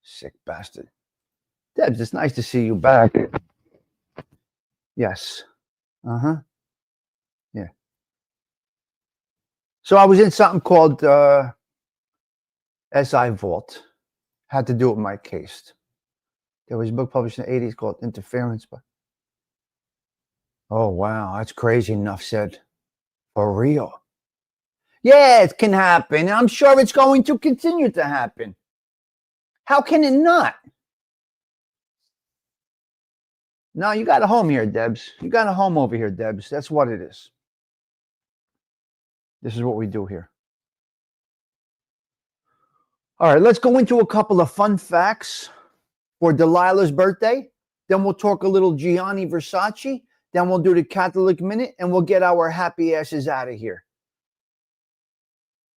Sick bastard. Debs, it's nice to see you back. Yes. Yeah. So I was in something called SI Vault. Had to do with my case. There was a book published in the 80s called Interference. But oh, wow. That's crazy. Enough said. For real. Yeah, it can happen. I'm sure it's going to continue to happen. How can it not? No, you got a home here, Debs. You got a home over here, Debs. That's what it is. This is what we do here. All right, let's go into a couple of fun facts for Delilah's birthday. Then we'll talk a little Gianni Versace. Then we'll do the Catholic Minute, and we'll get our happy asses out of here.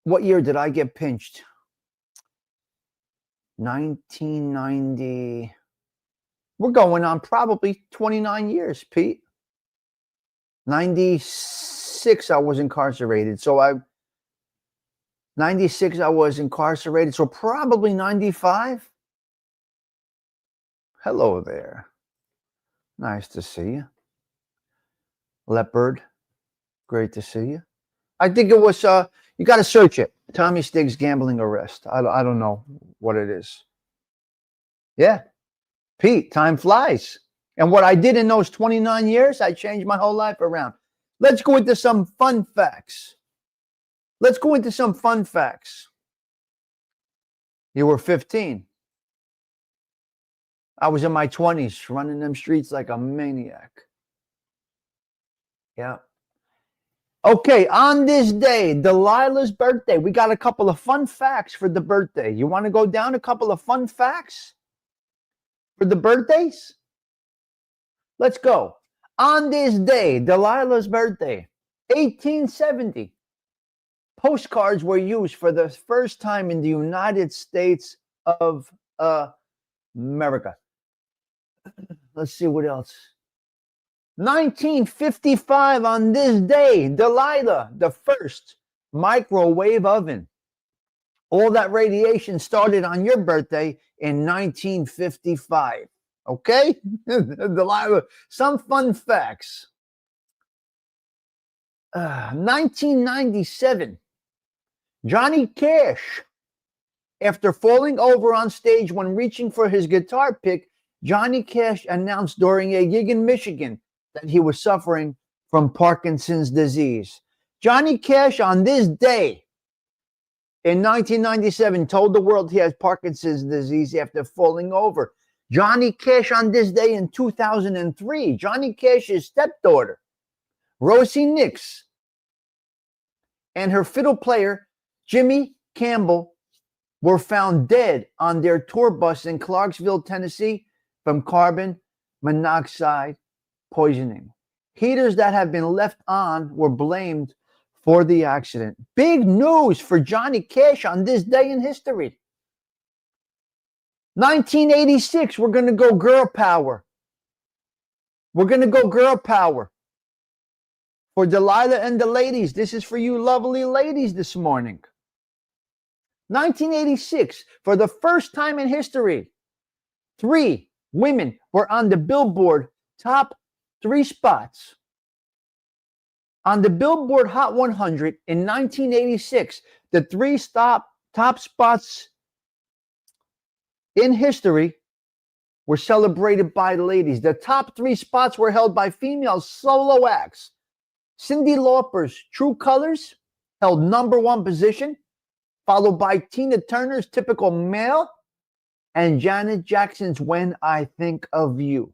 What year did I get pinched? 1990. We're going on probably 29 years, Pete. 96, I was incarcerated. 96, I was incarcerated. So probably 95. Hello there. Nice to see you. Leopard. Great to see you. I think it was, you got to search it. Tommy Stigs gambling arrest. I don't know what it is. Yeah. Pete, time flies. And what I did in those 29 years, I changed my whole life around. Let's go into some fun facts. You were 15. I was in my 20s running them streets like a maniac. Yeah. Okay, on this day, Delilah's birthday, we got a couple of fun facts for the birthday. You want to go down a couple of fun facts for the birthdays? Let's go. On this day, Delilah's birthday, 1870, postcards were used for the first time in the United States of America. Let's see what else. 1955, on this day, Delilah, the first microwave oven. All that radiation started on your birthday in 1955. Okay? Delilah, some fun facts. 1997, Johnny Cash, after falling over on stage when reaching for his guitar pick, Johnny Cash announced during a gig in Michigan that he was suffering from Parkinson's disease. Johnny Cash, on this day in 1997, told the world he has Parkinson's disease after falling over. Johnny Cash, on this day in 2003, Johnny Cash's stepdaughter, Rosie Nix, and her fiddle player, Jimmy Campbell, were found dead on their tour bus in Clarksville, Tennessee, from carbon monoxide poisoning. Heaters that have been left on were blamed for the accident. Big news for Johnny Cash on this day in history. 1986, we're going to go girl power. We're going to go girl power. For Delilah and the ladies, this is for you lovely ladies this morning. 1986, for the first time in history, 3 women were on the Billboard top 3 spots. On the Billboard Hot 100 in 1986, the 3 top spots in history were celebrated by the ladies. The top 3 spots were held by female solo acts. Cyndi Lauper's True Colors held #1 position, followed by Tina Turner's Typical Male and Janet Jackson's When I Think of You.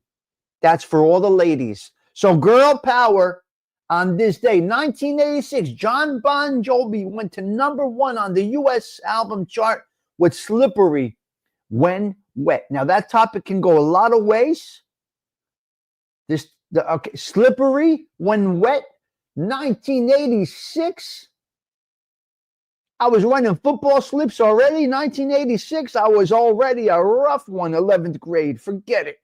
That's for all the ladies. So girl power on this day. 1986, John Bon Jovi went to #1 on the U.S. album chart with Slippery When Wet. Now that topic can go a lot of ways. Slippery When Wet, 1986. I was running football slips already. 1986, I was already a rough one, 11th grade. Forget it.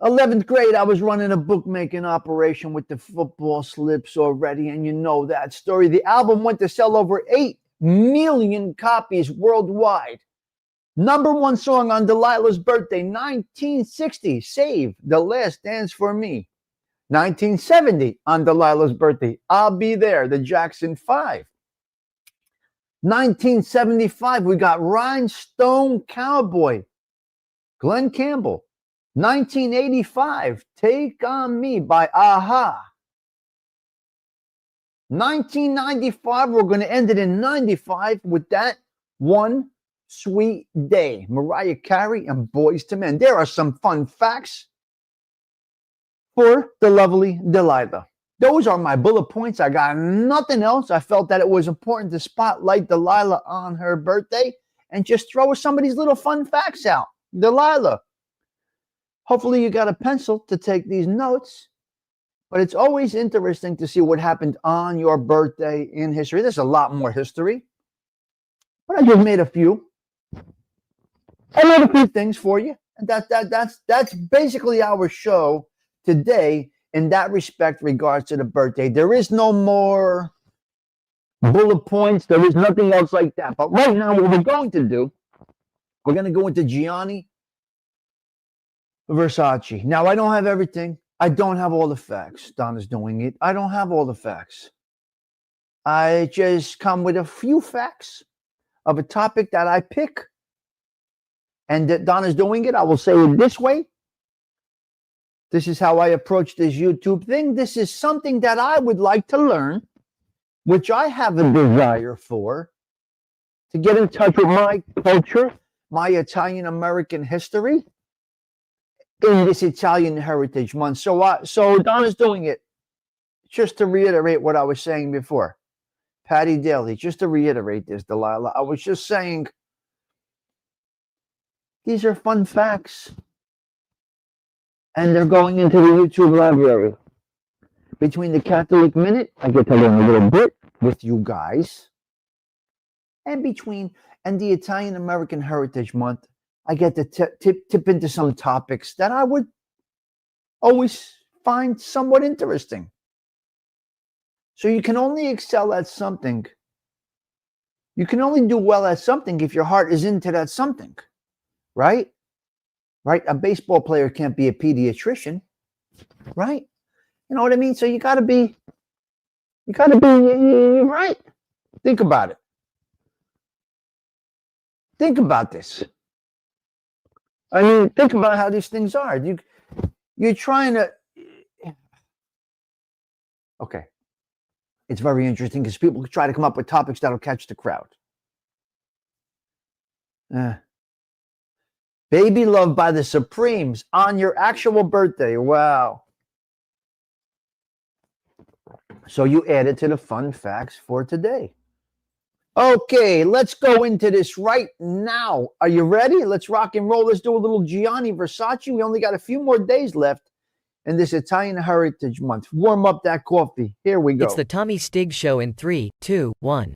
11th grade, I was running a bookmaking operation with the football slips already, and you know that story. The album went to sell over 8 million copies worldwide. #1 song on Delilah's birthday, 1960, Save the Last Dance for Me. 1970, on Delilah's birthday, I'll Be There, the Jackson 5. 1975, we got Rhinestone Cowboy, Glenn Campbell. 1985, Take On Me by Aha. 1995, we're going to end it in 95 with That One Sweet Day, Mariah Carey and Boys to Men. There are some fun facts for the lovely Delilah. Those are my bullet points. I got nothing else. I felt that it was important to spotlight Delilah on her birthday and just throw some of these little fun facts out. Delilah, hopefully you got a pencil to take these notes, but it's always interesting to see what happened on your birthday in history. There's a lot more history, but I just made a few. I made a few things for you, and that's basically our show today in that respect regards to the birthday. There is no more bullet points. There is nothing else like that. But right now, what we're going to do, we're going to go into Gianni Versace. Now, I don't have everything. I don't have all the facts. Donna's doing it. I don't have all the facts. I just come with a few facts of a topic that I pick. And that Donna's doing it. I will say it this way. This is how I approach this YouTube thing. This is something that I would like to learn, which I have a desire for, to get in touch with my culture, my Italian-American history, in this Italian Heritage Month. So Donna's doing it. Just to reiterate what I was saying before. Patty Daly, just to reiterate this, Delilah. I was just saying, these are fun facts. And they're going into the YouTube library. Between the Catholic Minute, I get to learn a little bit with you guys. And the Italian American Heritage Month, I get to tip into some topics that I would always find somewhat interesting. So you can only excel at something. You can only do well at something if your heart is into that something. Right? Right? A baseball player can't be a pediatrician. Right? You know what I mean? So you got to be right. Think about it. Think about this. I mean, think about how these things are. You're trying to... Okay. It's very interesting because people try to come up with topics that'll catch the crowd. Baby Love by the Supremes on your actual birthday. Wow. So you added to the fun facts for today. Okay, let's go into this right now. Are you ready? Let's rock and roll. Let's do a little Gianni Versace. We only got a few more days left in this Italian Heritage Month. Warm up that coffee. Here we go. It's the Tommy Stigs Show in 3, 2, 1.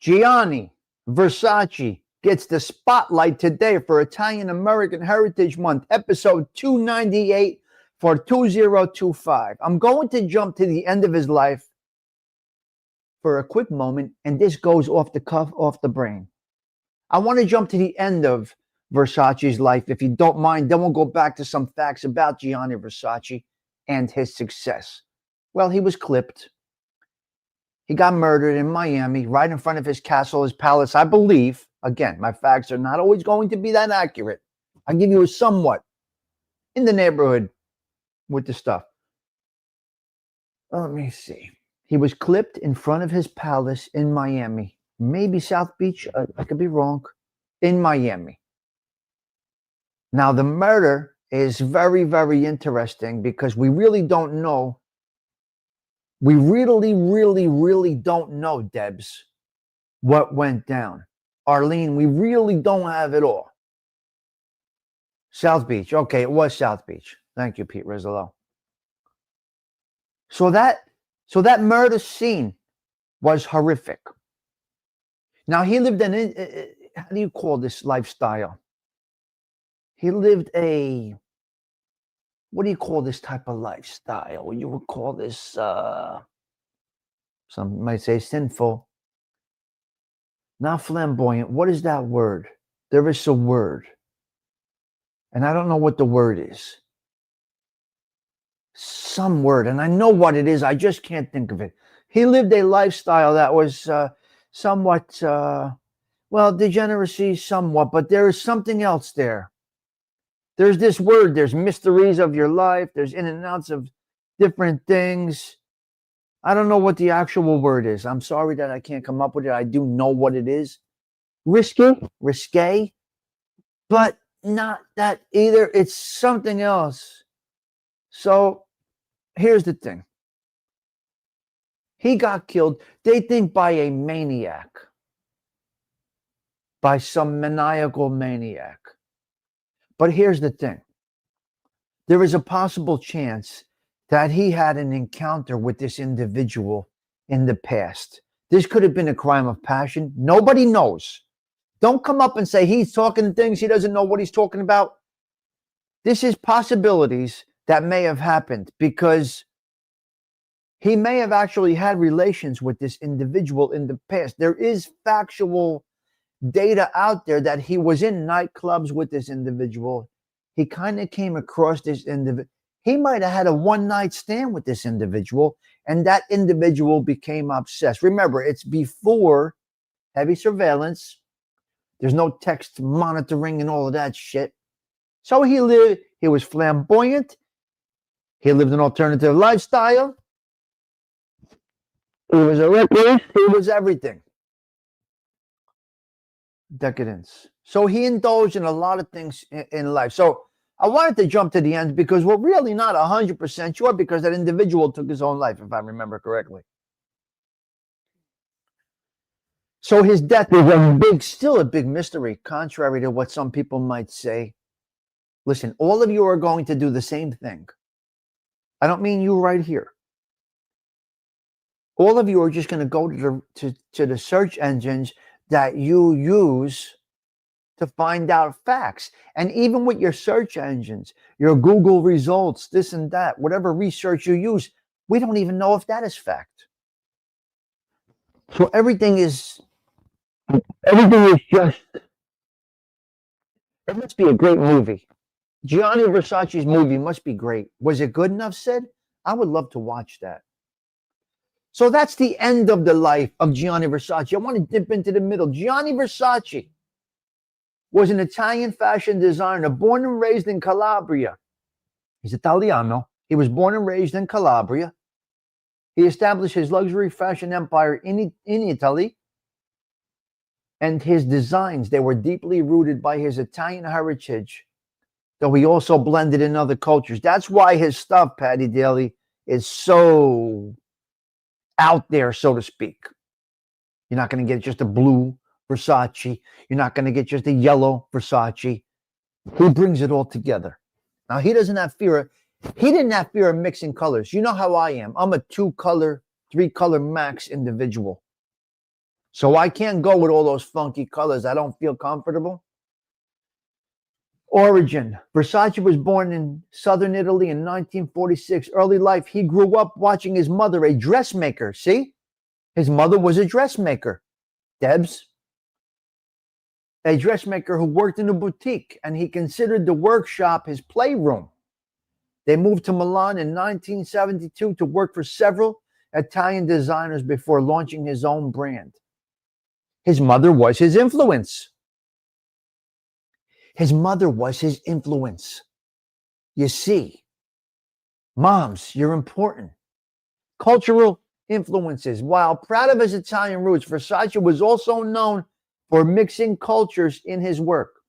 Gianni Versace gets the spotlight today for Italian American Heritage Month, episode 298 for 2025. I'm going to jump to the end of his life for a quick moment, and this goes off the cuff, off the brain. I want to jump to the end of Versace's life, if you don't mind. Then we'll go back to some facts about Gianni Versace and his success. Well, he was clipped. He got murdered in Miami, right in front of his castle, his palace, I believe. Again, my facts are not always going to be that accurate. I'll give you a somewhat in the neighborhood with the stuff. Let me see. He was clipped in front of his palace in Miami. Maybe South Beach. I could be wrong. In Miami. Now, the murder is very, very interesting because we really don't know. We really, really, really don't know, Debs, what went down. Arlene, we really don't have it all. South Beach. Okay, it was South Beach. Thank you, Pete Rizzolo. So that murder scene was horrific. Now, he lived how do you call this lifestyle? He lived what do you call this type of lifestyle? You would call this, some might say sinful, not flamboyant. What is that word? There is a word. And I don't know what the word is. Some word, and I know what it is. I just can't think of it. He lived a lifestyle that was somewhat, degeneracy somewhat, but there is something else there. There's this word. There's mysteries of your life. There's in and outs of different things. I don't know what the actual word is. I'm sorry that I can't come up with it. I do know what it is. Risque, but not that either. It's something else. So here's the thing. He got killed, they think, by a maniac, by some maniacal maniac. But here's the thing. There is a possible chance that he had an encounter with this individual in the past. This could have been a crime of passion. Nobody knows. Don't come up and say he's talking things he doesn't know what he's talking about. This is possibilities that may have happened because he may have actually had relations with this individual in the past. There is factual data out there that he was in nightclubs with this individual. He kind of came across this individual. He might have had a one-night stand with this individual, and that individual became obsessed. Remember, it's before heavy surveillance. There's no text monitoring and all of that shit. So he was flamboyant. He lived an alternative lifestyle. He was a recluse. He was everything. Decadence. So he indulged in a lot of things in life. So I wanted to jump to the end because we're really not 100% sure because that individual took his own life, if I remember correctly. So his death is still a big mystery, contrary to what some people might say. Listen, all of you are going to do the same thing. I don't mean you right here. All of you are just going to go to the search engines that you use to find out facts. And even with your search engines, your Google results, this and that, whatever research you use, we don't even know if that is fact. So everything is just, it must be a great movie. Gianni Versace's movie must be great. Was it good enough said? I would love to watch that. So that's the end of the life of Gianni Versace. I want to dip into the middle. Gianni Versace was an Italian fashion designer born and raised in Calabria. He's Italiano. He was born and raised in Calabria. He established his luxury fashion empire in Italy. And his designs, they were deeply rooted by his Italian heritage, though he also blended in other cultures. That's why his stuff, Patty Daly, is so out there, so to speak. You're not going to get just a blue Versace. You're not going to get just a yellow Versace. He brings it all together. Now, he didn't have fear of mixing colors. You know how I am. I'm a 2-color, 3-color max individual. So I can't go with all those funky colors. I don't feel comfortable. Origin. Versace was born in southern Italy in 1946. Early life, he grew up watching his mother, a dressmaker. See? His mother was a dressmaker, Debs, a dressmaker who worked in a boutique, and he considered the workshop his playroom. They moved to Milan in 1972 to work for several Italian designers before launching his own brand. His mother was his influence. His mother was his influence. You see, moms, you're important. Cultural influences. While proud of his Italian roots, Versace was also known for mixing cultures in his work,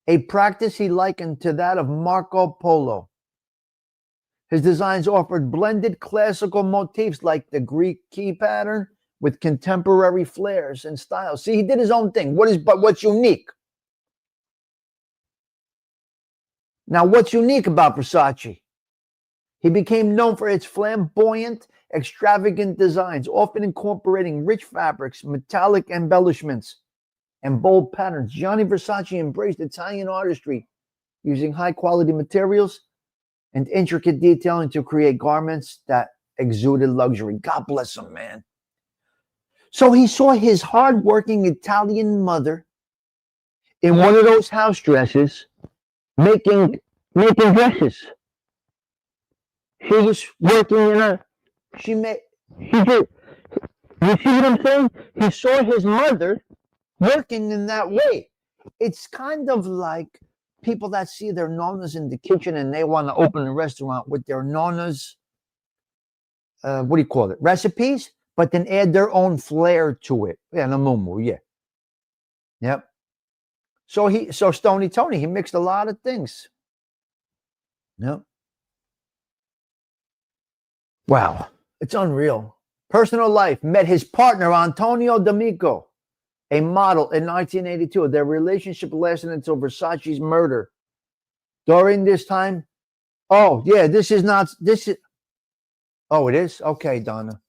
a practice he likened to that of Marco Polo. His designs offered blended classical motifs like the Greek key pattern with contemporary flares and styles. See, he did his own thing. What's unique? Now, what's unique about Versace? He became known for its flamboyant, extravagant designs, often incorporating rich fabrics, metallic embellishments, and bold patterns. Gianni Versace embraced Italian artistry, using high-quality materials and intricate detailing to create garments that exuded luxury. God bless him, man. So he saw his hardworking Italian mother in one of those house dresses making dresses. She was working in she did, you see what I'm saying? He saw his mother working in that way. It's kind of like people that see their nonas in the kitchen and they want to open a restaurant with their nonas, recipes, but then add their own flair to it. Yeah, no mumu, yeah. Yep. So Stony Tony, he mixed a lot of things. Yep. Wow, it's unreal. Personal life, met his partner Antonio D'Amico, a model, in 1982. Their relationship lasted until Versace's murder. During this time, oh yeah, it is? Okay, Donna.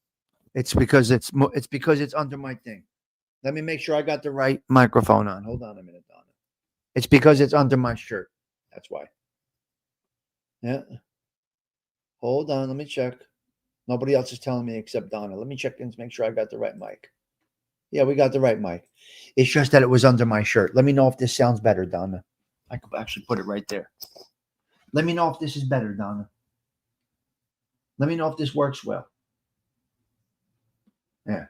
It's because it's under my thing. Let me make sure I got the right microphone on. Hold on a minute, Donna. It's because it's under my shirt. That's why. Yeah. Hold on, let me check. Nobody else is telling me except Donna. Let me check and make sure I got the right mic. Yeah, we got the right mic. It's just that it was under my shirt. Let me know if this sounds better, Donna. I could actually put it right there. Let me know if this is better, Donna. Let me know if this works well. Yeah.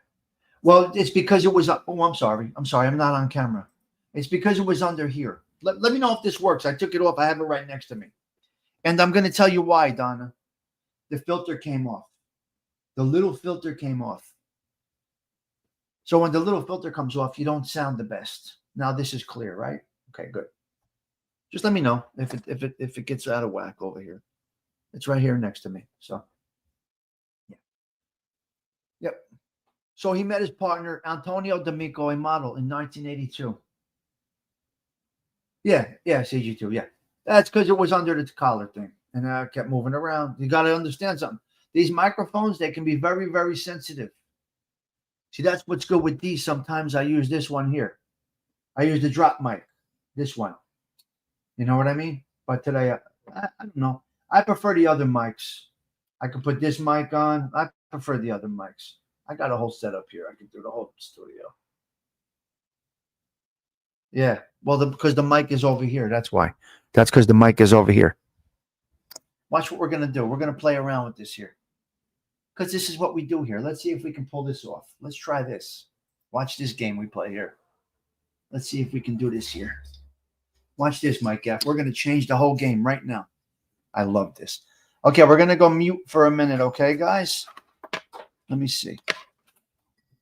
Well, it's because it was. Oh, I'm sorry. I'm not on camera. It's because it was under here. Let me know if this works. I took it off. I have it right next to me. And I'm going to tell you why, Donna. The filter came off. The little filter came off. So when the little filter comes off, you don't sound the best. Now this is clear, right? Okay, good. Just let me know if it gets out of whack over here. It's right here next to me. So, yeah. Yep. So he met his partner, Antonio D'Amico, a model, in 1982. Yeah, CG2, yeah. That's because it was under the collar thing. And I kept moving around. You got to understand something. These microphones, they can be very, very sensitive. See, that's what's good with these. Sometimes I use this one here. I use the drop mic, this one. You know what I mean? But today, I don't know. I prefer the other mics. I can put this mic on. I prefer the other mics. I got a whole setup here. I can do the whole studio. Yeah. Well, because the mic is over here. That's why. That's because the mic is over here. Watch what we're going to do. We're going to play around with this here. Because this is what we do here. Let's see if we can pull this off. Let's try this. Watch this game we play here. Let's see if we can do this here. Watch this, Mike F. We're going to change the whole game right now. I love this. Okay, we're going to go mute for a minute, okay, guys? Let me see.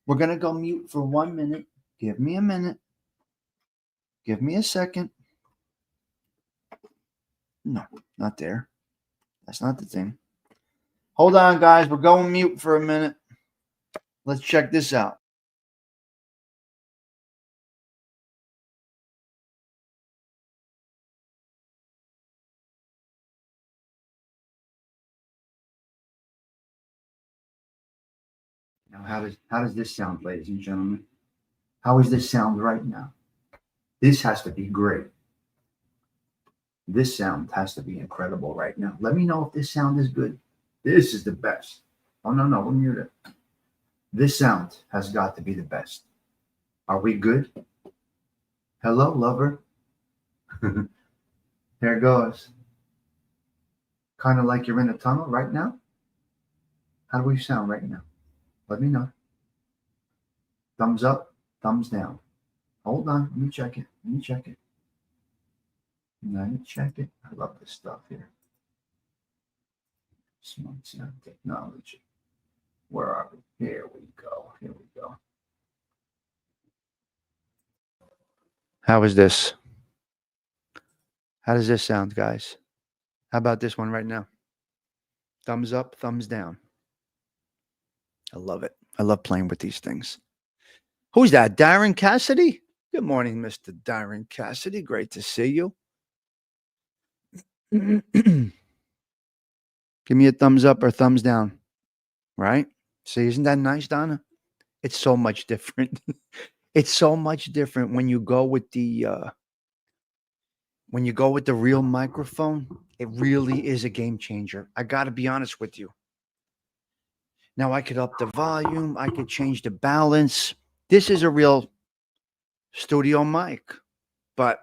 We're going to go mute for 1 minute. Give me a minute. Give me a second. No, not there. That's not the thing. Hold on, guys. We're going mute for a minute. Let's check this out. Now, how does this sound, ladies and gentlemen? How does this sound right now? This has to be great. This sound has to be incredible right now. Let me know if this sound is good. This is the best. Oh, no, we'll mute it. This sound has got to be the best. Are we good? Hello, lover. There it goes. Kind of like you're in a tunnel right now. How do we sound right now? Let me know. Thumbs up, thumbs down. Hold on. Let me check it. Let me check it. Let me check it. I love this stuff here. Smart sound technology. Where are we? Here we go. Here we go. How is this? How does this sound, guys? How about this one right now? Thumbs up, thumbs down. I love it. I love playing with these things. Who's that? Darren Cassidy? Good morning, Mr. Darren Cassidy. Great to see you. Give me a thumbs up or thumbs down. Right? See, isn't that nice, Donna? It's so much different. It's so much different when you go with the real microphone. It really is a game changer. I got to be honest with you. Now I could up the volume. I could change the balance. This is a real studio mic, but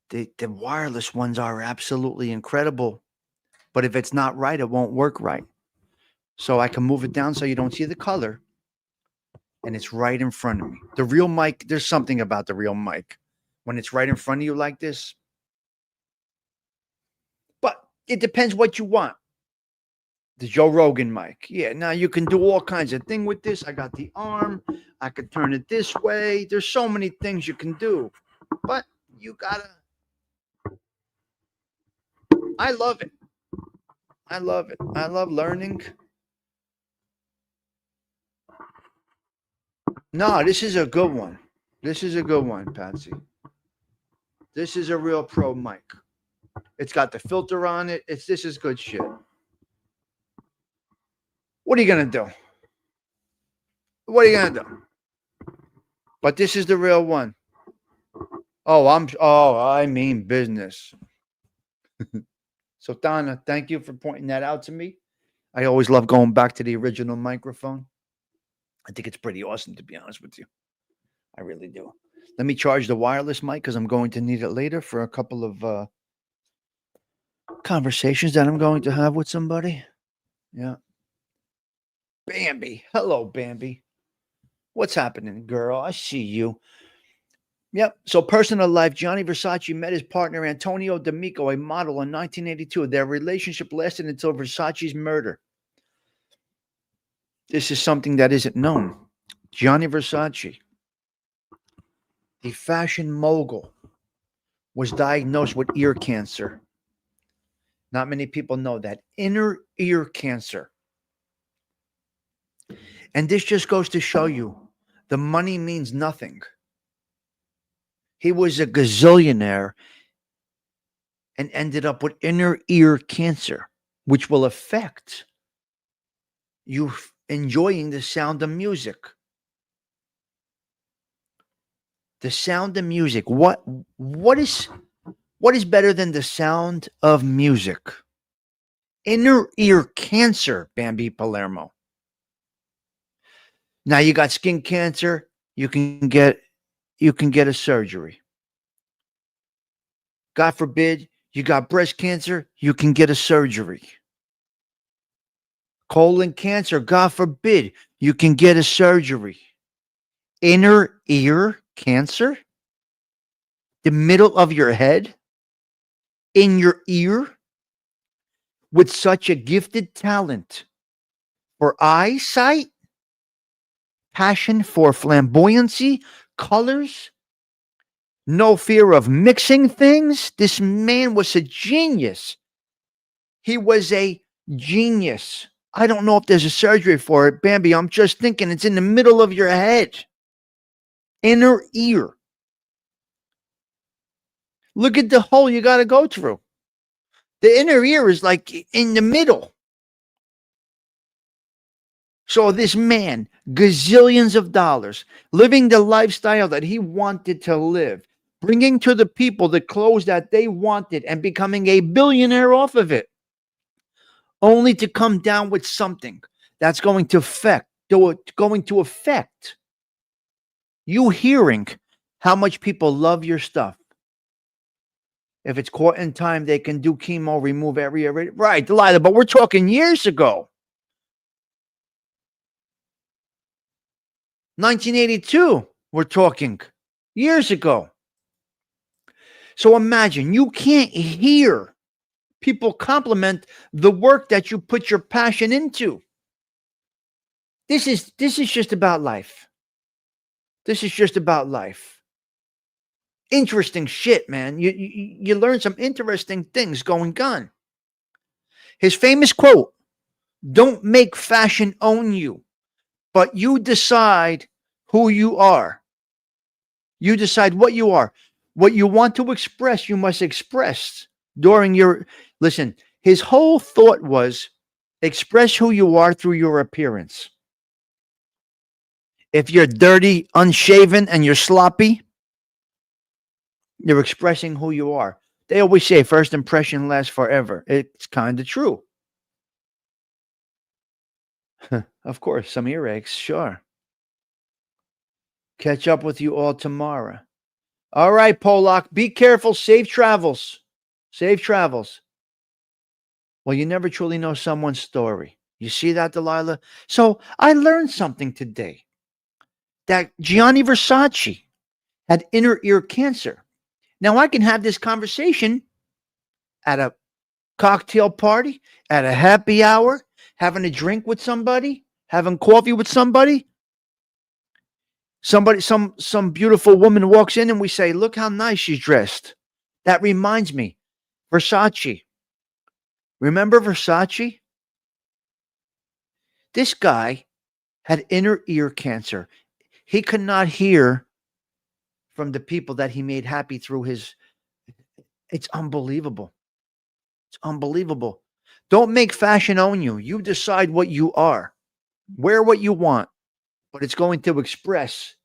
the wireless ones are absolutely incredible. But if it's not right, it won't work right. So I can move it down so you don't see the color. And it's right in front of me. The real mic, there's something about the real mic. When it's right in front of you like this. But it depends what you want. The Joe Rogan mic. Yeah, now you can do all kinds of things with this. I got the arm. I could turn it this way. There's so many things you can do. But you gotta. I love it. I love it. I love learning. No, this is a good one. This is a good one, Patsy. This is a real pro mic. It's got the filter on it. This is good shit. What are you gonna do? What are you gonna do? But this is the real one. I mean business. So Donna, thank you for pointing that out to me. I always love going back to the original microphone. I think it's pretty awesome, to be honest with you. I really do. Let me charge the wireless mic because I'm going to need it later for a couple of conversations that I'm going to have with somebody. Yeah. Bambi. Hello, Bambi. What's happening, girl? I see you. Yep. So personal life, Gianni Versace met his partner, Antonio D'Amico, a model, in 1982. Their relationship lasted until Versace's murder. This is something that isn't known. Gianni Versace, the fashion mogul, was diagnosed with ear cancer. Not many people know that. Inner ear cancer. And this just goes to show you the money means nothing. He was a gazillionaire and ended up with inner ear cancer, which will affect you enjoying the sound of music. The sound of music. What is better than the sound of music? Inner ear cancer, Bambi Palermo. Now you got skin cancer, you can get a surgery. God forbid, you got breast cancer, you can get a surgery. Colon cancer, God forbid, you can get a surgery. Inner ear cancer? The middle of your head? In your ear? With such a gifted talent for eyesight? Passion for flamboyancy? Colors? No fear of mixing things? This man was a genius. He was a genius. I don't know if there's a surgery for it, Bambi. I'm just thinking it's in the middle of your head. Inner ear. Look at the hole you got to go through. The inner ear is like in the middle. So this man, gazillions of dollars, living the lifestyle that he wanted to live, bringing to the people the clothes that they wanted and becoming a billionaire off of it, only to come down with something that's going to affect going to affect you hearing how much people love your stuff. If it's caught in time, they can do chemo, remove area. Right, Delilah, but we're talking years ago. 1982, we're talking years ago. So imagine you can't hear people compliment the work that you put your passion into. This is just about life. This is just about life. Interesting shit, man. You learn some interesting things going on. His famous quote, "Don't make fashion own you, but you decide who you are. You decide what you are. What you want to express, you must express during your..." Listen, his whole thought was express who you are through your appearance. If you're dirty, unshaven, and you're sloppy, you're expressing who you are. They always say first impression lasts forever. It's kind of true. Of course, some earaches, sure. Catch up with you all tomorrow. All right, Polak, be careful. Safe travels. Safe travels. Well, you never truly know someone's story. You see that, Delilah? So I learned something today. That Gianni Versace had inner ear cancer. Now I can have this conversation at a cocktail party, at a happy hour, having a drink with somebody, having coffee with somebody. Some beautiful woman walks in and we say, "Look how nice she's dressed." That reminds me, Versace. Remember Versace? This guy had inner ear cancer. He could not hear from the people that he made happy through his... It's unbelievable. It's unbelievable. Don't make fashion own you. You decide what you are. Wear what you want, but it's going to express.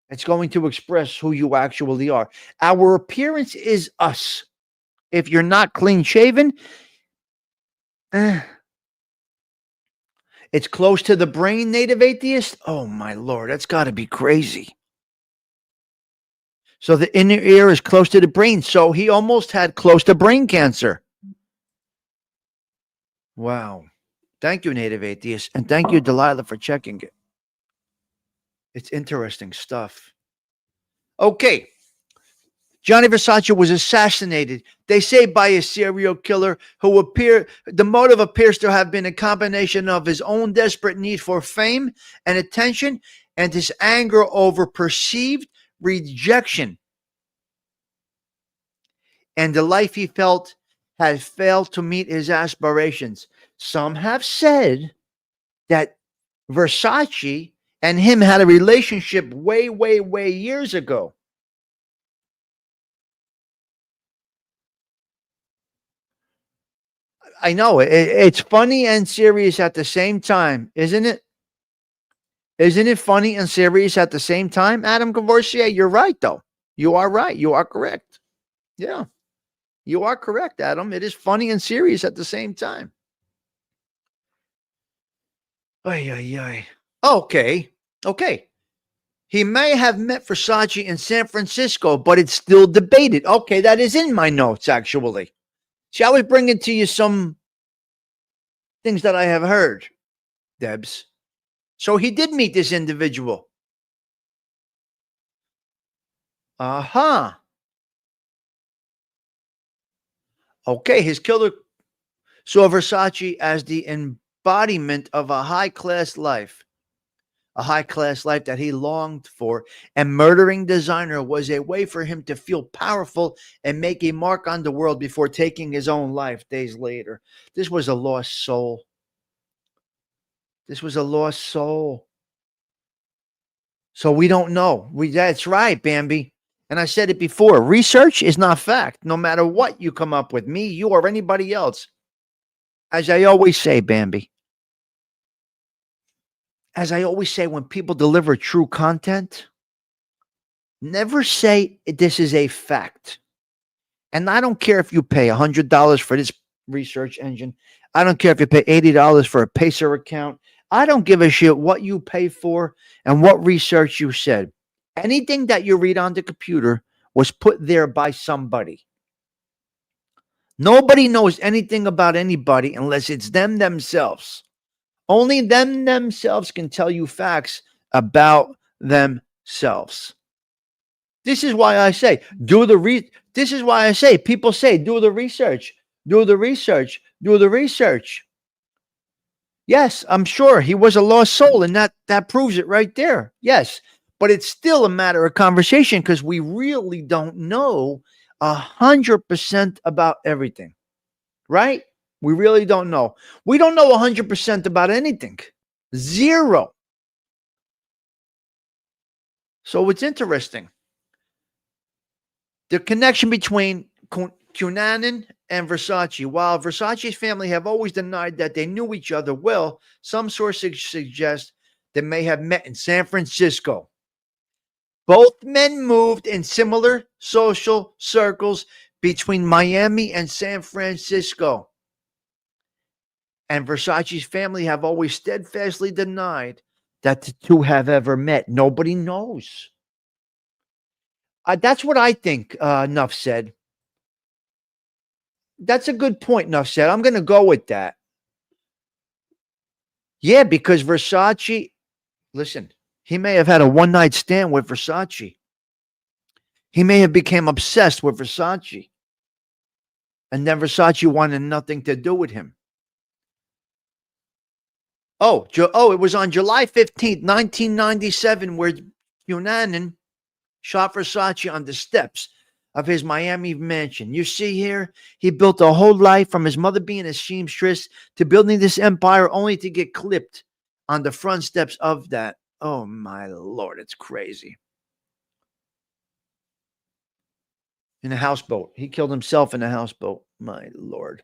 It's going to express who you actually are. Our appearance is us. If you're not clean shaven, it's close to the brain, native atheist. Oh my Lord, that's got to be crazy. So the inner ear is close to the brain. So he almost had close to brain cancer. Wow. Thank you, native atheist. And thank you, Delilah, for checking it. It's interesting stuff. Okay. Gianni Versace was assassinated, they say, by a serial killer the motive appears to have been a combination of his own desperate need for fame and attention and his anger over perceived rejection. And the life he felt had failed to meet his aspirations. Some have said that Versace and him had a relationship way, way, way years ago. I know it's funny and serious at the same time, isn't it? Isn't it funny and serious at the same time? Adam Cavoursier, you're right, though. You are right. You are correct. Yeah, you are correct, Adam. It is funny and serious at the same time. Ay, ay, ay. Okay. He may have met Versace in San Francisco, but it's still debated. Okay, that is in my notes, actually. See, I was bringing to you some things that I have heard, Debs. So he did meet this individual. Uh-huh. Okay, his killer saw Versace as the embodiment of a high-class life that he longed for, and murdering designer was a way for him to feel powerful and make a mark on the world before taking his own life days later. This was a lost soul. This was a lost soul. So we don't know. That's right, Bambi. And I said it before, research is not fact, no matter what you come up with, me, you, or anybody else. As I always say, Bambi, as I always say, when people deliver true content, never say this is a fact. And I don't care if you pay $100 for this research engine. I don't care if you pay $80 for a Pacer account. I don't give a shit what you pay for and what research you said. Anything that you read on the computer was put there by somebody. Nobody knows anything about anybody unless it's them themselves. Only them themselves can tell you facts about themselves. This is why I say this is why I say people say do the research, do the research, do the research. Yes, I'm sure he was a lost soul, and that proves it right there. Yes, but it's still a matter of conversation because we really don't know 100% about everything, right? We really don't know. We don't know 100% about anything. Zero. So it's interesting. The connection between Cunanan and Versace. While Versace's family have always denied that they knew each other well, some sources suggest they may have met in San Francisco. Both men moved in similar social circles between Miami and San Francisco. And Versace's family have always steadfastly denied that the two have ever met. Nobody knows. That's what I think, Nuff said. That's a good point, Nuff said. I'm going to go with that. Yeah, because Versace, listen, he may have had a one-night stand with Versace. He may have become obsessed with Versace. And then Versace wanted nothing to do with him. It was on July 15th, 1997, where Cunanan shot Versace on the steps of his Miami mansion. You see here, he built a whole life from his mother being a seamstress to building this empire only to get clipped on the front steps of that. Oh, my Lord, it's crazy. In a houseboat. He killed himself in a houseboat. My Lord.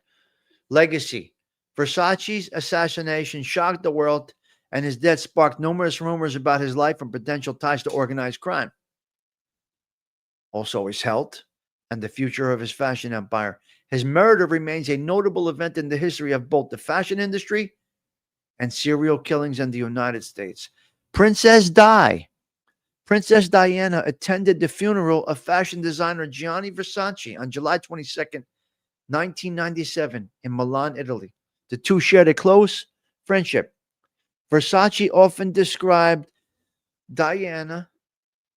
Legacy. Versace's assassination shocked the world, and his death sparked numerous rumors about his life and potential ties to organized crime. Also his health and the future of his fashion empire. His murder remains a notable event in the history of both the fashion industry and serial killings in the United States. Princess Diana attended the funeral of fashion designer Gianni Versace on July 22nd, 1997 in Milan, Italy. The two shared a close friendship. Versace often described Diana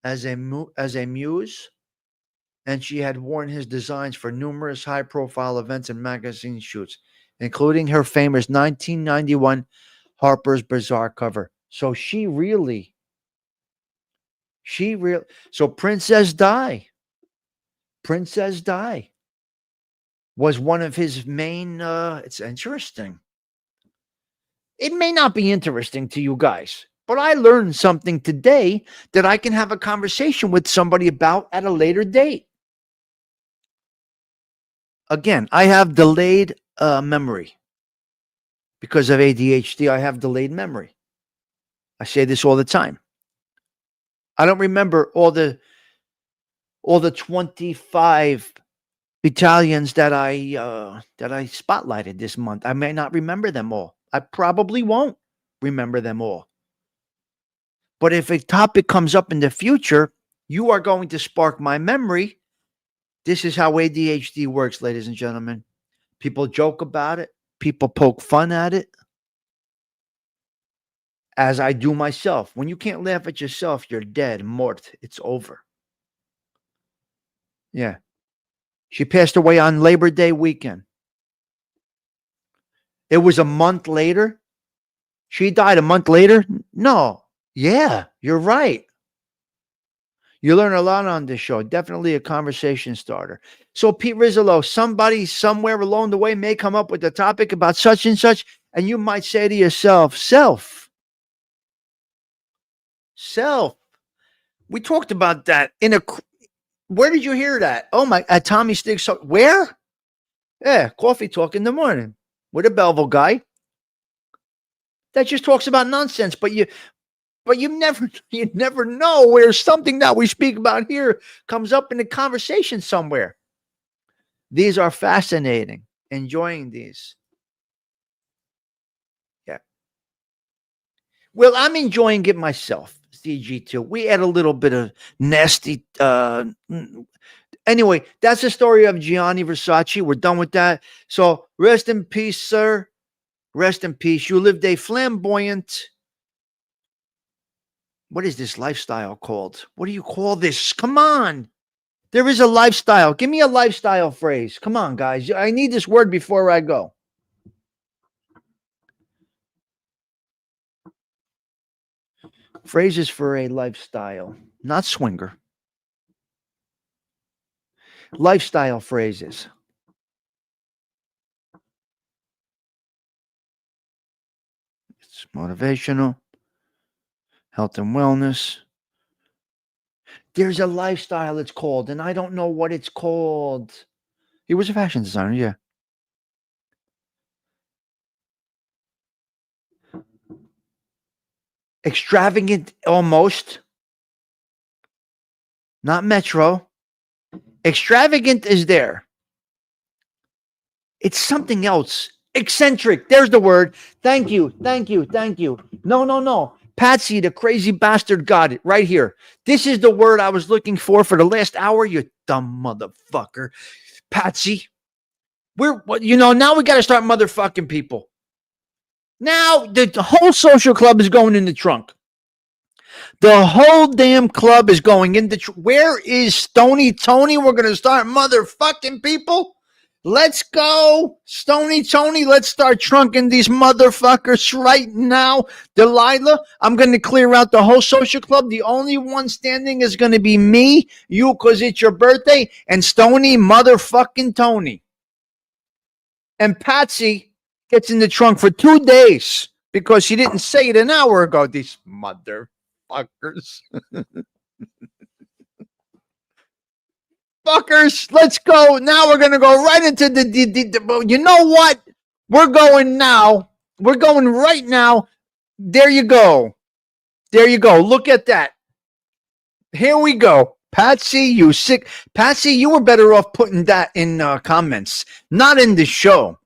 as a muse, and she had worn his designs for numerous high-profile events and magazine shoots, including her famous 1991 Harper's Bazaar cover. So so Princess Di was one of his main, it's interesting. It may not be interesting to you guys, but I learned something today that I can have a conversation with somebody about at a later date. Again, I have delayed memory. Because of ADHD, I have delayed memory. I say this all the time. I don't remember all the 25 Italians that I spotlighted this month. I may not remember them all. I probably won't remember them all. But if a topic comes up in the future, you are going to spark my memory. This is how ADHD works, ladies and gentlemen. People joke about it. People poke fun at it. As I do myself. When you can't laugh at yourself, you're dead, mort. It's over. Yeah. She passed away on Labor Day weekend. It was a month later. She died a month later? No. Yeah, you're right. You learn a lot on this show. Definitely a conversation starter. So, Pete Rizzolo, somebody somewhere along the way may come up with a topic about such and such, and you might say to yourself, self. We talked about that where did you hear that? Oh my, at Tommy Stigs. Where? Yeah, Coffee Talk in the morning with a Belleville guy that just talks about nonsense. But you never know where something that we speak about here comes up in a conversation somewhere. These are fascinating. Enjoying these. Yeah. Well, I'm enjoying it myself. CG2. We had a little bit of nasty. Anyway, that's the story of Gianni Versace. We're done with that. So rest in peace, sir. Rest in peace. You lived a flamboyant. What is this lifestyle called? What do you call this? Come on. There is a lifestyle. Give me a lifestyle phrase. Come on, guys. I need this word before I go. Phrases for a lifestyle, not swinger. Lifestyle phrases. It's motivational, health and wellness. There's a lifestyle it's called, and I don't know what it's called. He was a fashion designer, yeah. Extravagant, almost. Not metro. Extravagant is there. It's something else. Eccentric. There's the word. Thank you. Thank you. Thank you. No. Patsy, the crazy bastard, got it right here. This is the word I was looking for the last hour, you dumb motherfucker. Patsy. Now we got to start motherfucking people. Now the whole social club is going in the trunk. The whole damn club is going in the trunk. Where is Stony Tony? We're going to start motherfucking people. Let's go, Stony Tony. Let's start trunking these motherfuckers right now. Delilah, I'm going to clear out the whole social club. The only one standing is going to be me, you, because it's your birthday, and Stony motherfucking Tony. And Patsy gets in the trunk for 2 days because she didn't say it an hour ago. These motherfuckers. Fuckers, let's go. Now we're going to go right into the you know what? We're going now. We're going right now. There you go. There you go. Look at that. Here we go. Patsy, you sick. Patsy, you were better off putting that in comments, not in the show.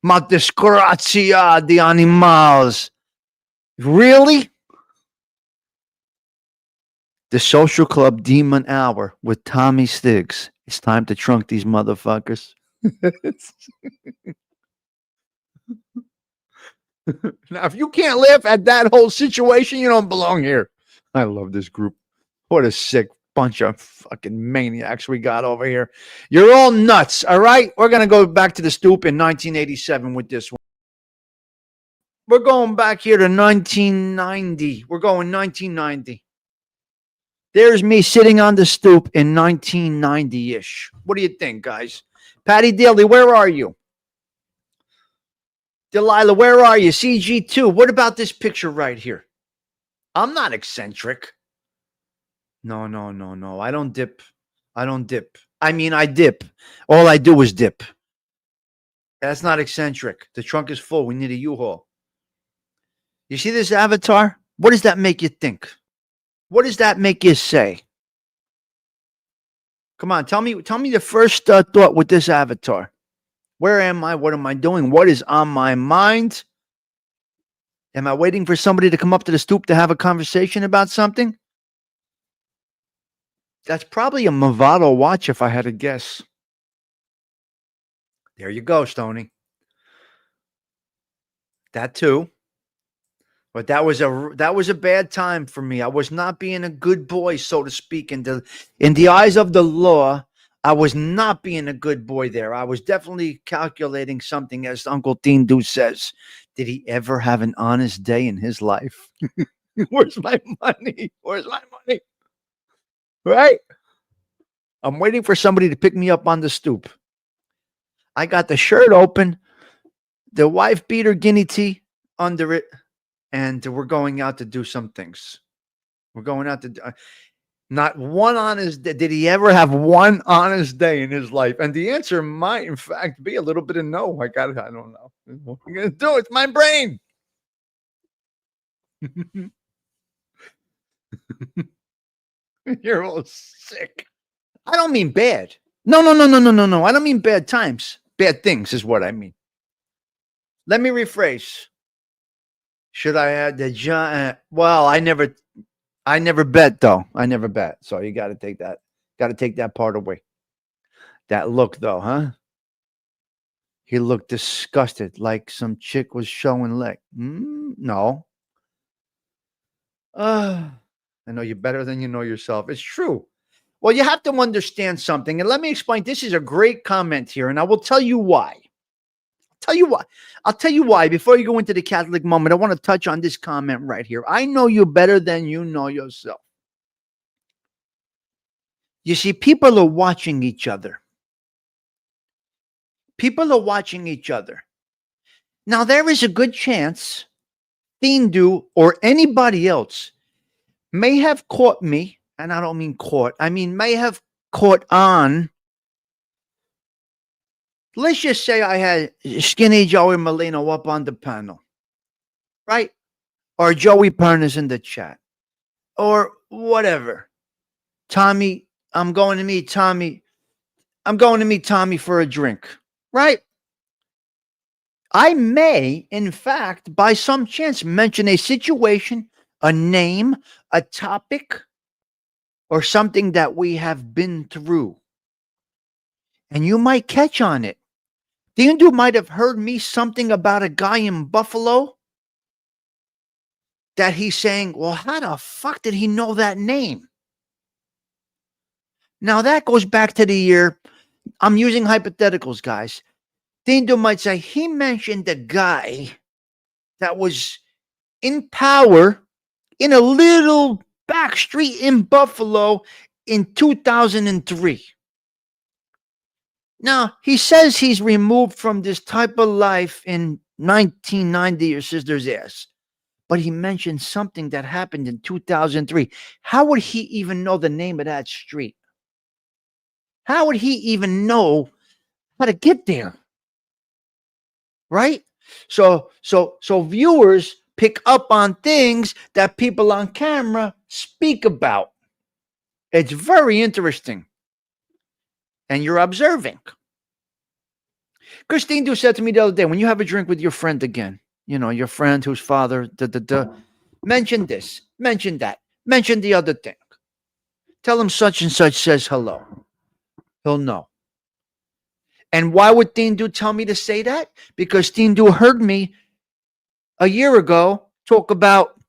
Ma disgrazia di animals. Really? The Social Club Demon Hour with Tommy Stigs. It's time to trunk these motherfuckers. Now, if you can't laugh at that whole situation, you don't belong here. I love this group. What a sick bunch of fucking maniacs we got over here. You're all nuts, all right? We're going to go back to the stoop in 1987 with this one. We're going back here to 1990. We're going 1990. There's me sitting on the stoop in 1990-ish. What do you think, guys? Patty Daly, where are you? Delilah, where are you? CG2, what about this picture right here? I'm not eccentric. No. I don't dip. I mean, I dip. All I do is dip. That's not eccentric. The trunk is full. We need a U-Haul. You see this avatar? What does that make you think? What does that make you say? Come on, tell me the first thought with this avatar. Where am I? What am I doing? What is on my mind? Am I waiting for somebody to come up to the stoop to have a conversation about something? That's probably a Movado watch if I had to guess. There you go, Stoney. That too. But that was a bad time for me. I was not being a good boy, so to speak. In the eyes of the law, I was not being a good boy there. I was definitely calculating something, as Uncle Dean Do says. Did he ever have an honest day in his life? Where's my money? Where's my money? Right? I'm waiting for somebody to pick me up on the stoop. I got the shirt open, the wife beater guinea tea under it. And we're going out to do some things. We're going out to not one honest day. Did he ever have one honest day in his life? And the answer might, in fact, be a little bit of no. I don't know. What are you going to do? It's my brain. You're all sick. I don't mean bad. No. I don't mean bad times. Bad things is what I mean. Let me rephrase. Should I add the John? Well, I never bet though. I never bet. So you got to take that. Got to take that part away. That look though, huh? He looked disgusted, like some chick was showing leg. No. I know you better than you know yourself. It's true. Well, you have to understand something. And let me explain. This is a great comment here, and I will tell you why. I'll tell you why. Before you go into the Catholic moment, I want to touch on this comment right here. I know you better than you know yourself. You see, people are watching each other. People are watching each other. Now, there is a good chance Thindu or anybody else may have caught me, and I don't mean caught, I mean may have caught on. Let's just say I had Skinny Joey Molino up on the panel, right? Or Joey Pernas in the chat, or whatever. Tommy, I'm going to meet Tommy. I'm going to meet Tommy for a drink, right? I may, in fact, by some chance, mention a situation, a name, a topic, or something that we have been through. And you might catch on it. The Hindu might have heard me something about a guy in Buffalo that he's saying, well, how the fuck did he know that name? Now that goes back to the year, I'm using hypotheticals, guys. The Hindu might say, he mentioned a guy that was in power in a little back street in Buffalo in 2003. Now, he says he's removed from this type of life in 1990, your sister's ass. But he mentioned something that happened in 2003. How would he even know the name of that street? How would he even know how to get there? Right? So viewers pick up on things that people on camera speak about. It's very interesting. And you're observing. Christine Du said to me the other day, when you have a drink with your friend again, you know, your friend whose father, mention this, mention that, mention the other thing. Tell him such and such says hello. He'll know. And why would Tindu tell me to say that? Because Tindu heard me a year ago talk about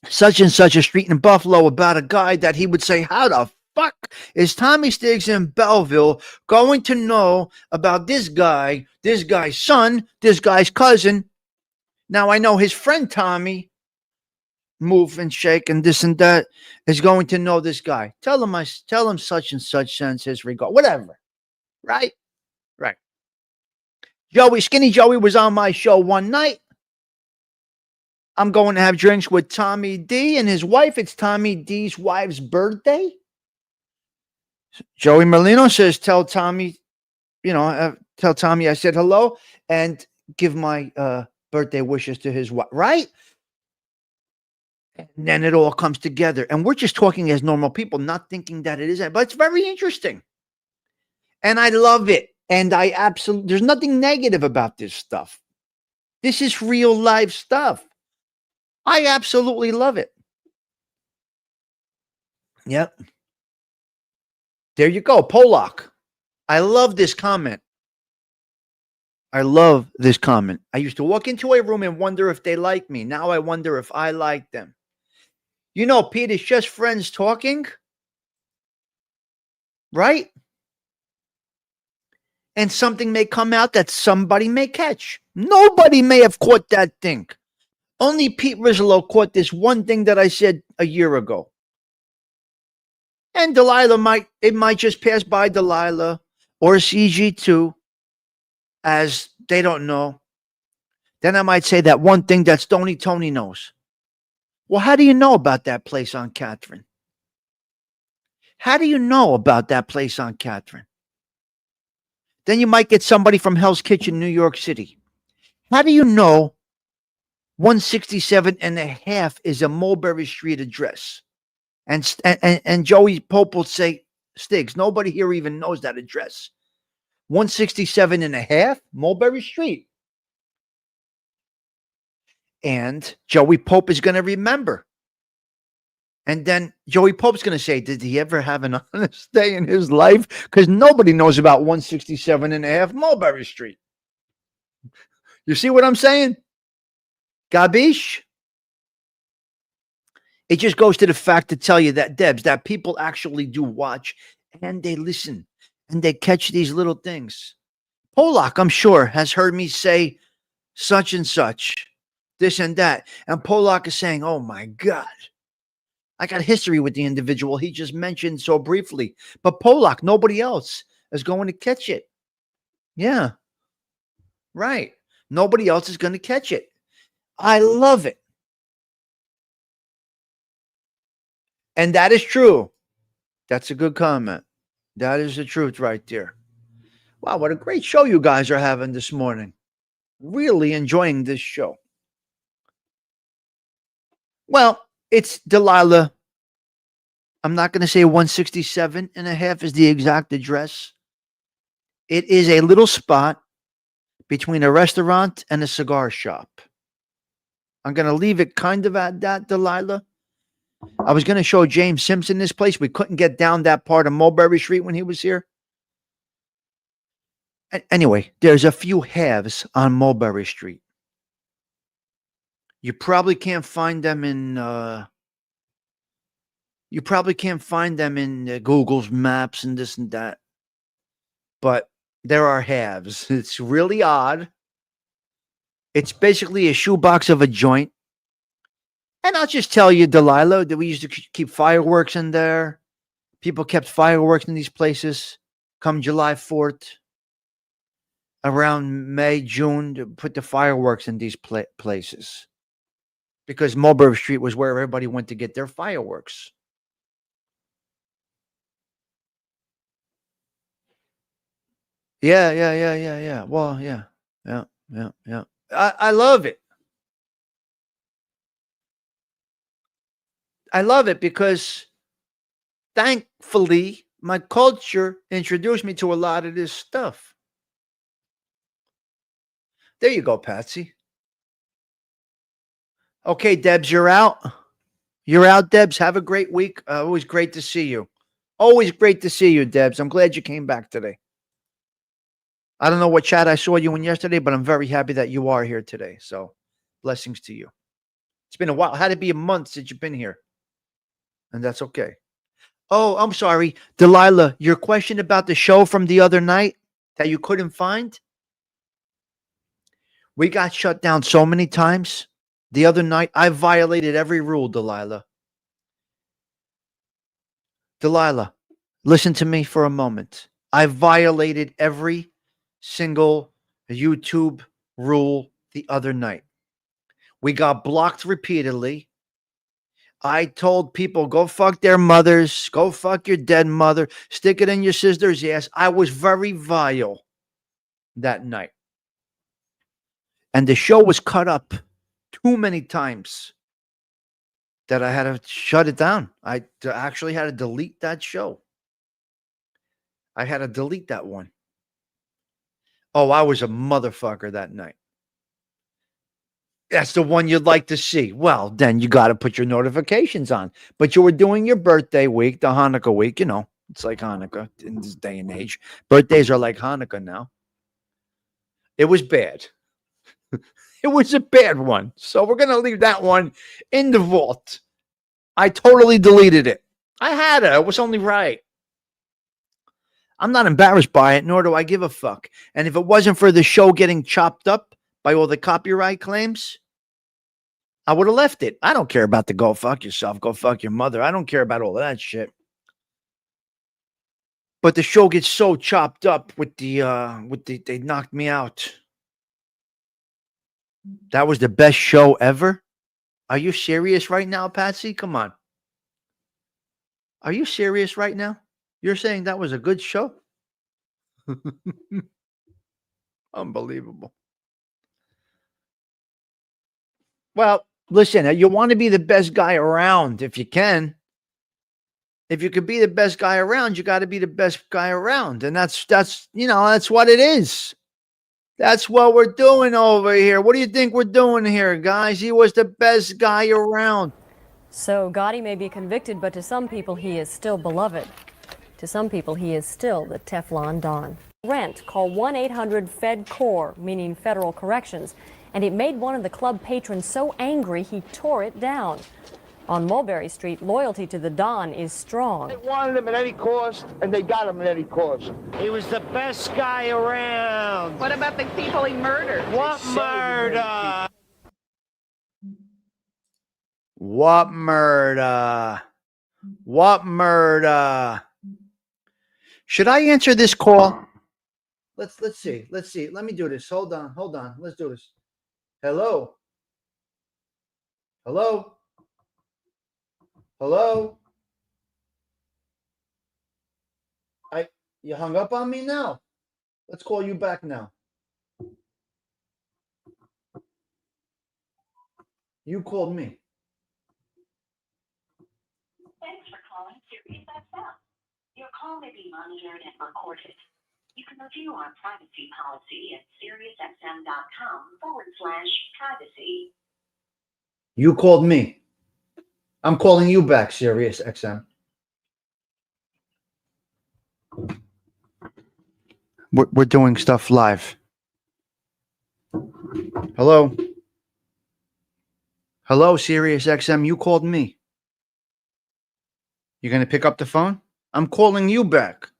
such and such a street in Buffalo about a guy that he would say, how the fuck is Tommy Stigs in Belleville going to know about this guy's son, this guy's cousin? Now I know his friend Tommy, move and shake and this and that, is going to know this guy. Tell him such and such sends his regard. Whatever. Right? Right. Skinny Joey was on my show one night. I'm going to have drinks with Tommy D and his wife. It's Tommy D's wife's birthday. Joey Molino says, tell Tommy I said hello and give my birthday wishes to his wife. Right? And then it all comes together. And we're just talking as normal people, not thinking that it is that. But it's very interesting. And I love it. And there's nothing negative about this stuff. This is real life stuff. I absolutely love it. Yep. There you go. Polak. I love this comment. I love this comment. I used to walk into a room and wonder if they like me. Now I wonder if I like them. You know, Pete, it's just friends talking. Right? And something may come out that somebody may catch. Nobody may have caught that thing. Only Pete Rizzo caught this one thing that I said a year ago. And Delilah might just pass by Delilah or CG2 as they don't know. Then I might say that one thing that Stony Tony knows. Well, how do you know about that place on Catherine? How do you know about that place on Catherine? Then you might get somebody from Hell's Kitchen, New York City. How do you know 167 and a half is a Mulberry Street address? And Joey Pope will say, Stigs, nobody here even knows that address. 167 and a half, Mulberry Street. And Joey Pope is going to remember. And then Joey Pope's going to say, did he ever have an honest day in his life? Because nobody knows about 167.5 Mulberry Street. You see what I'm saying? Gabish? It just goes to the fact to tell you that, Debs, that people actually do watch and they listen and they catch these little things. Polak, I'm sure, has heard me say such and such, this and that. And Polak is saying, oh my God, I got history with the individual he just mentioned so briefly. But Polak, nobody else is going to catch it. Yeah, right. Nobody else is going to catch it. I love it. And that is true. That's a good comment. That is the truth right there. Wow, what a great show you guys are having this morning. Really enjoying this show. Well, it's Delilah. I'm not going to say 167.5 is the exact address. It is a little spot between a restaurant and a cigar shop. I'm going to leave it kind of at that, Delilah. I was going to show James Simpson this place. We couldn't get down that part of Mulberry Street when he was here. Anyway, there's a few halves on Mulberry Street. You probably can't find them in Google's maps and this and that. But there are halves. It's really odd. It's basically a shoebox of a joint. And I'll just tell you, Delilah, that we used to keep fireworks in there. People kept fireworks in these places come July 4th. Around May, June, to put the fireworks in these places. Because Mulberry Street was where everybody went to get their fireworks. Yeah. Well, yeah. I love it. I love it because thankfully my culture introduced me to a lot of this stuff. There you go, Patsy. Okay, Debs, you're out. You're out, Debs. Have a great week. Always great to see you. Always great to see you, Debs. I'm glad you came back today. I don't know what chat I saw you in yesterday, but I'm very happy that you are here today. So blessings to you. It's been a while. Had to be a month since you've been here. And that's okay. Oh, I'm sorry. Delilah, your question about the show from the other night that you couldn't find? We got shut down so many times. The other night, I violated every rule, Delilah. Delilah, listen to me for a moment. I violated every single YouTube rule the other night. We got blocked repeatedly. I told people, go fuck their mothers, go fuck your dead mother, stick it in your sister's ass. I was very vile that night. And the show was cut up too many times that I had to shut it down. I actually had to delete that show. I had to delete that one. Oh, I was a motherfucker that night. That's the one you'd like to see. Well, then you got to put your notifications on. But you were doing your birthday week, the Hanukkah week. You know, it's like Hanukkah in this day and age. Birthdays are like Hanukkah now. It was bad. It was a bad one. So we're going to leave that one in the vault. I totally deleted it. I had it. It was only right. I'm not embarrassed by it, nor do I give a fuck. And if it wasn't for the show getting chopped up by all the copyright claims, I would have left it. I don't care about the go fuck yourself, go fuck your mother. I don't care about all of that shit. But the show gets so chopped up with the they knocked me out. That was the best show ever? Are you serious right now, Patsy? Come on. Are you serious right now? You're saying that was a good show? Unbelievable. Well, listen, you want to be the best guy around if you can. If you could be the best guy around, you got to be the best guy around. And that's what it is. That's what we're doing over here. What do you think we're doing here, guys? He was the best guy around. So Gotti may be convicted, but to some people he is still beloved. To some people he is still the Teflon Don. Rent, call 1-800-FED-CORE, meaning Federal Corrections, and it made one of the club patrons so angry he tore it down. On Mulberry Street, loyalty to the Don is strong. They wanted him at any cost, and they got him at any cost. He was the best guy around. What about the people he murdered? What murder? What murder? What murder? Should I answer this call? Let's see. Let's see. Let me do this. Hold on. Let's do this. Hello. Hello. Hello. You hung up on me now. Let's call you back now. You called me. Thanks for calling Sirius XM. Your call may be monitored and recorded. You can review our privacy policy at SiriusXM.com/privacy. You called me. I'm calling you back, Sirius XM. We're doing stuff live. Hello? Hello, Sirius XM. You called me. You going to pick up the phone? I'm calling you back.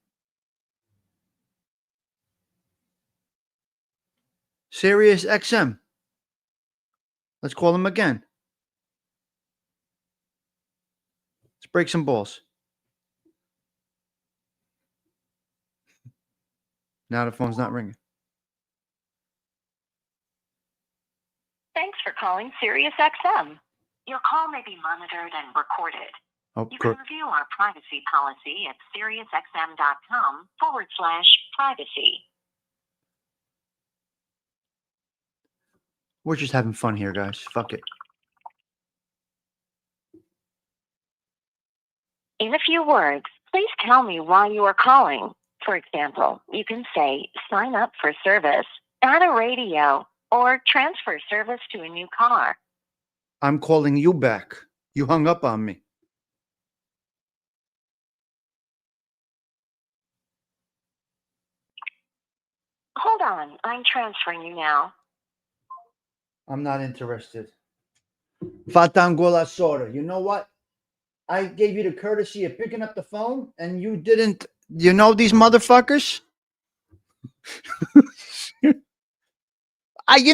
Sirius XM. Let's call him again. Let's break some balls. Now the phone's not ringing. Thanks for calling Sirius XM. Your call may be monitored and recorded. Oh, You can review our privacy policy at SiriusXM.com/privacy. We're just having fun here, guys. Fuck it. In a few words, please tell me why you are calling. For example, you can say, sign up for service, add a radio, or transfer service to a new car. I'm calling you back. You hung up on me. Hold on, I'm transferring you now. I'm not interested. Fatangola Soda. You know what? I gave you the courtesy of picking up the phone, and you didn't. You know these motherfuckers? You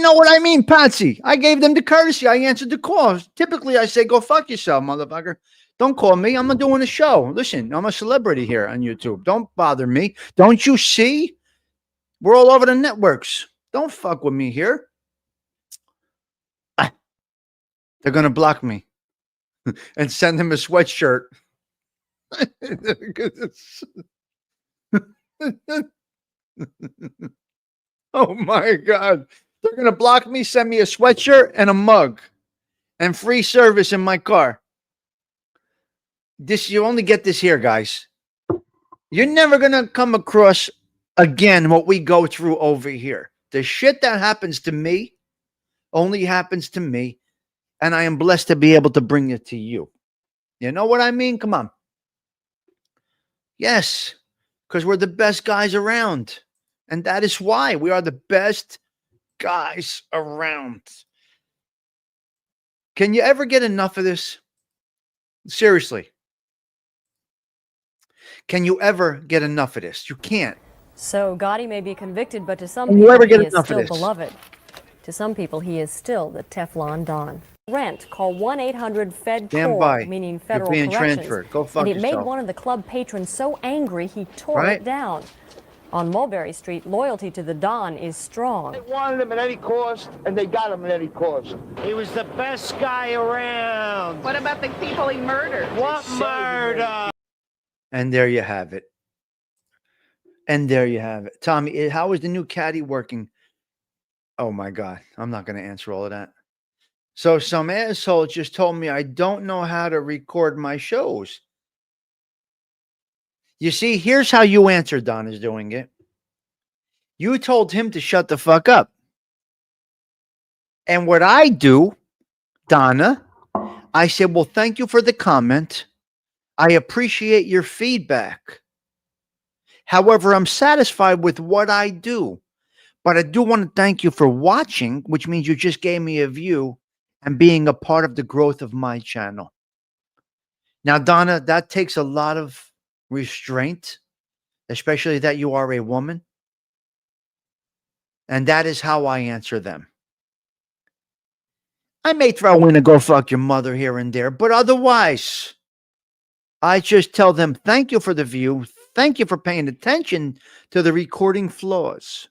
know what I mean, Patsy? I gave them the courtesy. I answered the call. Typically, I say, go fuck yourself, motherfucker. Don't call me. I'm doing a show. Listen, I'm a celebrity here on YouTube. Don't bother me. Don't you see? We're all over the networks. Don't fuck with me here. They're going to block me and send him a sweatshirt. Oh, my God. They're going to block me, send me a sweatshirt and a mug and free service in my car. You only get this here, guys. You're never going to come across again what we go through over here. The shit that happens to me only happens to me, and I am blessed to be able to bring it to you. You know what I mean? Come on. Yes, because we're the best guys around, and that is why we are the best guys around. Can you ever get enough of this? Seriously. Can you ever get enough of this? You can't. So Gotti may be convicted, but to some Can you people ever get he is enough of still this? beloved. To some people he is still the Teflon Don. Rent, call 1-800-FED-CORE, Stand by. meaning You're Federal being Corrections. transferred. Go fuck and it made yourself. one of the club patrons so angry he tore Right? it down. On Mulberry Street, loyalty to the Don is strong. They wanted him at any cost, and they got him at any cost. He was the best guy around. What about the people he murdered? What murder? And there you have it. And there you have it. Tommy, how is the new caddy working? Oh, my God. I'm not going to answer all of that. So some asshole just told me I don't know how to record my shows. You see, here's how you answer Don is doing it. You told him to shut the fuck up. And what I do, Donna, I said, well, thank you for the comment. I appreciate your feedback. However, I'm satisfied with what I do. But I do want to thank you for watching, which means you just gave me a view and being a part of the growth of my channel. Now, Donna, that takes a lot of restraint, especially that you are a woman. And that is how I answer them. I may throw in a go fuck your mother here and there, but otherwise, I just tell them, thank you for the view. Thank you for paying attention to the recording flaws.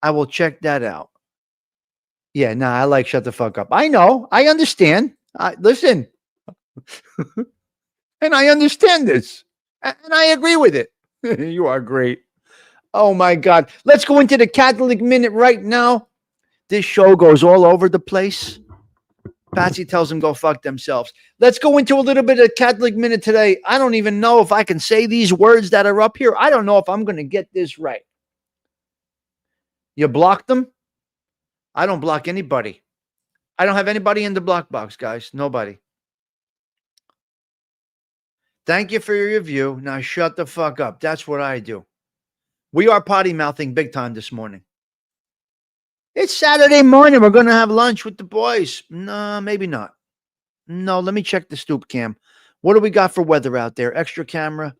I will check that out. Yeah, nah, I like shut the fuck up. I know. I understand. Listen. And I understand this. And I agree with it. You are great. Oh my God. Let's go into the Catholic Minute right now. This show goes all over the place. Patsy tells them go fuck themselves. Let's go into a little bit of Catholic Minute today. I don't even know if I can say these words that are up here. I don't know if I'm going to get this right. You blocked them? I don't block anybody. I don't have anybody in the block box, guys. Nobody. Thank you for your review. Now shut the fuck up. That's what I do. We are potty mouthing big time this morning. It's Saturday morning. We're going to have lunch with the boys. No, maybe not. No, let me check the stoop cam. What do we got for weather out there? Extra camera.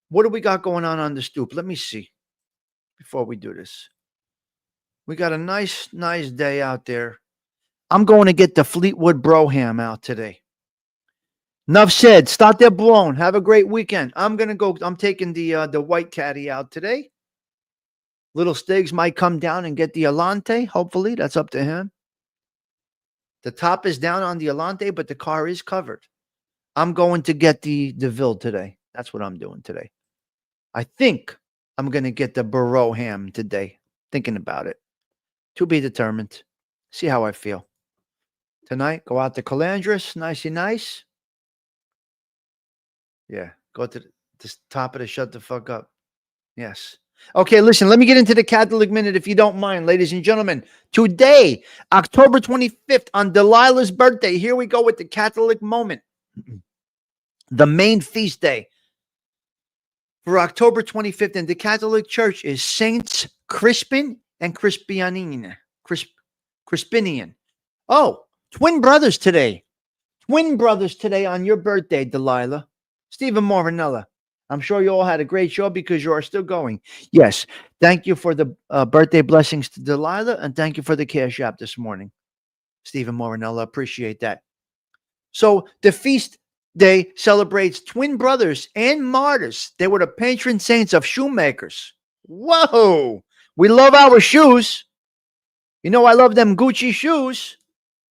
What do we got going on the stoop? Let me see before we do this. We got a nice day out there. I'm going to get the Fleetwood Broham out today. Enough said. Start that blown. Have a great weekend. I'm taking the white caddy out today. Little Stigs might come down and get the Alante. Hopefully, that's up to him. The top is down on the Alante, but the car is covered. I'm going to get the DeVille today. That's what I'm doing today. I think I'm going to get the Broham today. Thinking about it. To be determined. See how I feel. Tonight, go out to Calandris. Nicey nice. Yeah. Go to the top of the shut the fuck up. Yes. Okay, listen, let me get into the Catholic Minute if you don't mind, ladies and gentlemen. Today, October 25th, on Delilah's birthday, here we go with the Catholic moment. The main feast day for October 25th in the Catholic Church is Saints Crispin and Crispinian. Oh, twin brothers today. Twin brothers today on your birthday, Delilah. Stephen Morinella. I'm sure you all had a great show because you are still going. Yes. Thank you for the birthday blessings to Delilah, and thank you for the cash app this morning. Stephen Morinella, appreciate that. So the feast day celebrates twin brothers and martyrs. They were the patron saints of shoemakers. Whoa. We love our shoes. You know, I love them Gucci shoes.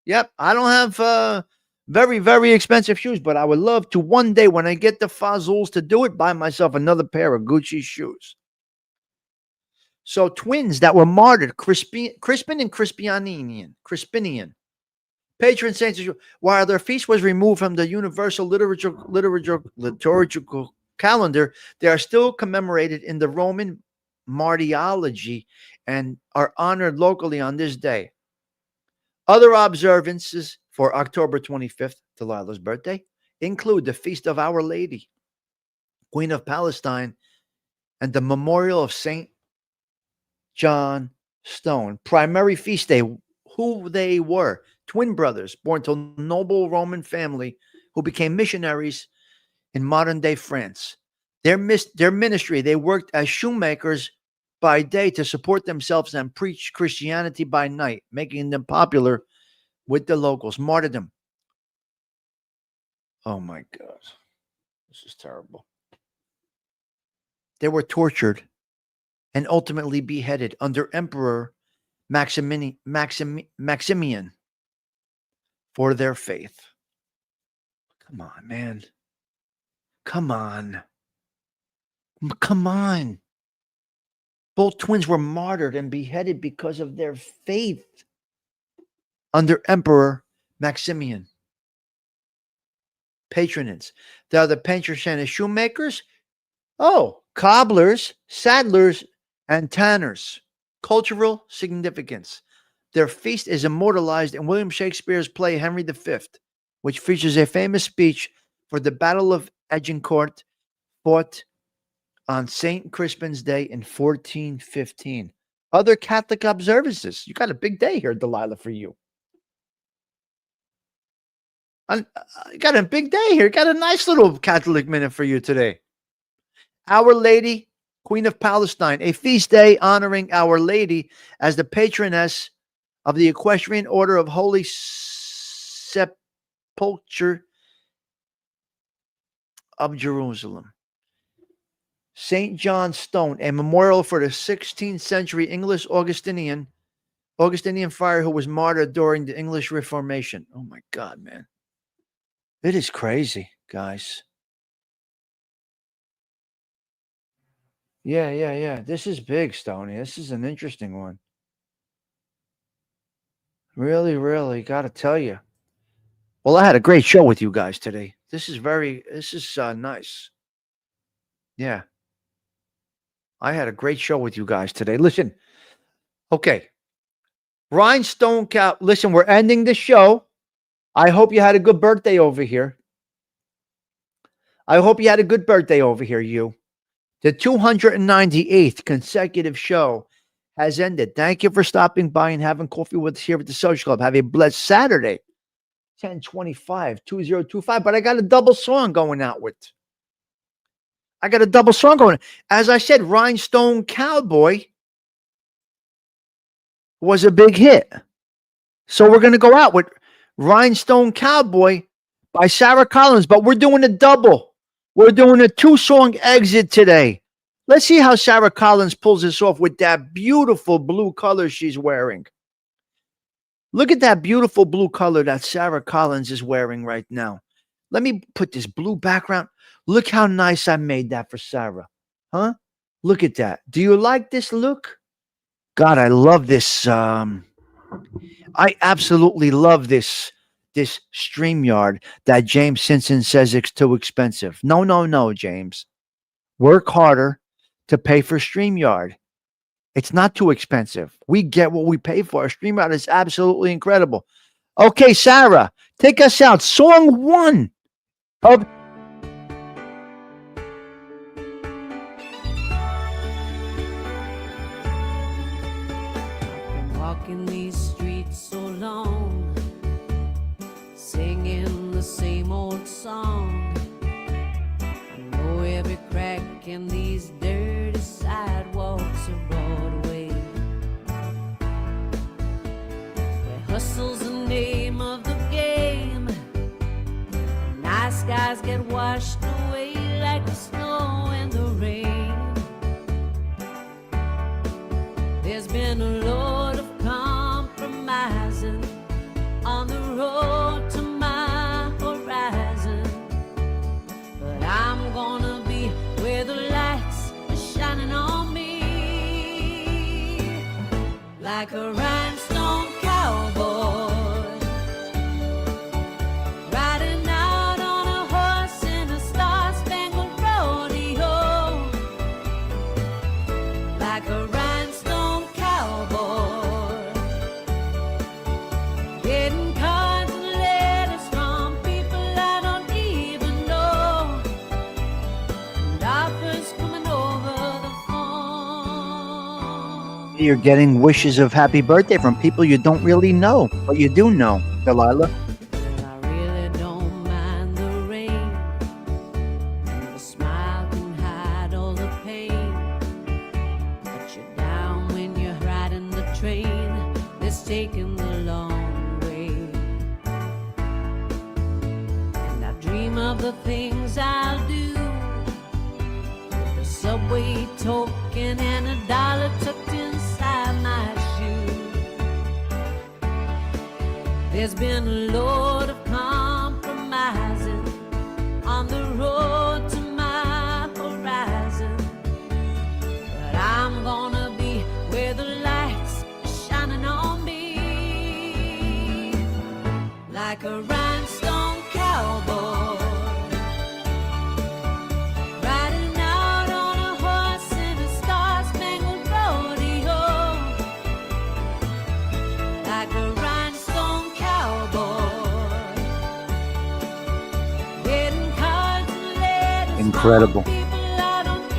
Yep. I don't have very, very expensive shoes, but I would love to one day when I get the fazools to do it, buy myself another pair of Gucci shoes. So twins that were martyred, Crispin and Crispinian, patron saints, while their feast was removed from the universal liturgical calendar, they are still commemorated in the Roman martyrology and are honored locally on this day. Other observances for October 25th, Delilah's birthday, include the Feast of Our Lady, Queen of Palestine, and the Memorial of St. John Stone. Primary feast day, who they were, twin brothers born to a noble Roman family who became missionaries in modern-day France. Their ministry, they worked as shoemakers by day to support themselves and preach Christianity by night, making them popular with the locals. Martyrdom. Oh my God. This is terrible. They were tortured and ultimately beheaded under Emperor Maximian for their faith. Come on, man. Come on. Come on. Both twins were martyred and beheaded because of their faith under Emperor Maximian. Patronage. They are the patron saint of shoemakers. Oh, cobblers, saddlers, and tanners. Cultural significance. Their feast is immortalized in William Shakespeare's play Henry V, which features a famous speech for the Battle of Agincourt, fought on St. Crispin's Day in 1415. Other Catholic observances. You got a big day here, Delilah, for you. You got a big day here. Got a nice little Catholic minute for you today. Our Lady, Queen of Palestine, a feast day honoring Our Lady as the patroness of the Equestrian Order of Holy Sepulchre of Jerusalem. St. John's Stone, a memorial for the 16th century English Augustinian friar who was martyred during the English Reformation. Oh my God, man. It is crazy, guys. Yeah. This is big, Stoney. This is an interesting one. Really, got to tell you. Well, I had a great show with you guys today. This is nice. Yeah. I had a great show with you guys today. Listen, okay. Rhinestone Cow. Listen, we're ending the show. I hope you had a good birthday over here. You. The 298th consecutive show has ended. Thank you for stopping by and having coffee with us here at the Social Club. Have a blessed Saturday. 10/25/2025. But I got a double song going out with. As I said, Rhinestone Cowboy was a big hit. So we're going to go out with Rhinestone Cowboy by Sarah Collins. But we're doing a double. We're doing a 2-song exit today. Let's see how Sarah Collins pulls this off with that beautiful blue color she's wearing. Look at that beautiful blue color that Sarah Collins is wearing right now. Let me put this blue background. Look how nice I made that for Sarah. Huh? Look at that. Do you like this look? God, I love this. I absolutely love this StreamYard that James Simpson says it's too expensive. No, James. Work harder to pay for StreamYard. It's not too expensive. We get what we pay for. StreamYard is absolutely incredible. Okay, Sarah, take us out. Song 1 of... Walking these streets so long, singing the same old song. I know every crack in these dirty sidewalks of Broadway, where hustle's the name of the game. Nice guys get washed away like the snow and the rain. There's been a load of compromising on the road to my horizon, but I'm gonna be where the lights are shining on me, like a rhinestone cowboy, riding out on a horse in a star-spangled rodeo, like a rhinestone cowboy, getting cards and letters from people I don't even know, and offers coming over the phone. You're getting wishes of happy birthday from people you don't really know, but you do know, Delilah. Well, I really don't mind the rain, and the smile can hide all the pain, but you're down when you're riding the train that's taking the long way. And I dream of the things I'll do, with a subway token and $1 tucked inside my shoe. There's been a load of compromising on the road to my horizon, but I'm gonna be where the lights are shining on me, like a rhinestone cowboy, riding out on a horse in a star-spangled Incredible.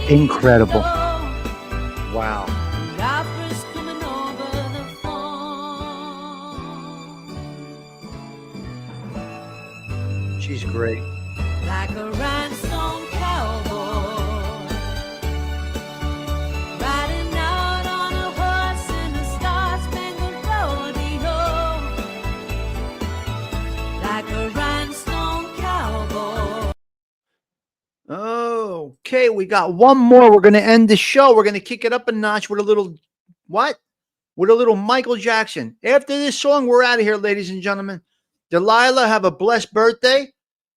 Incredible. Wow. She's great. Like a rhinestone cowboy, riding out on a horse in a star-spangled rodeo. Like a rhinestone cowboy. Okay, we got one more. We're going to end the show. We're going to kick it up a notch with a little, what? With a little Michael Jackson. After this song, we're out of here, ladies and gentlemen. Delilah, have a blessed birthday.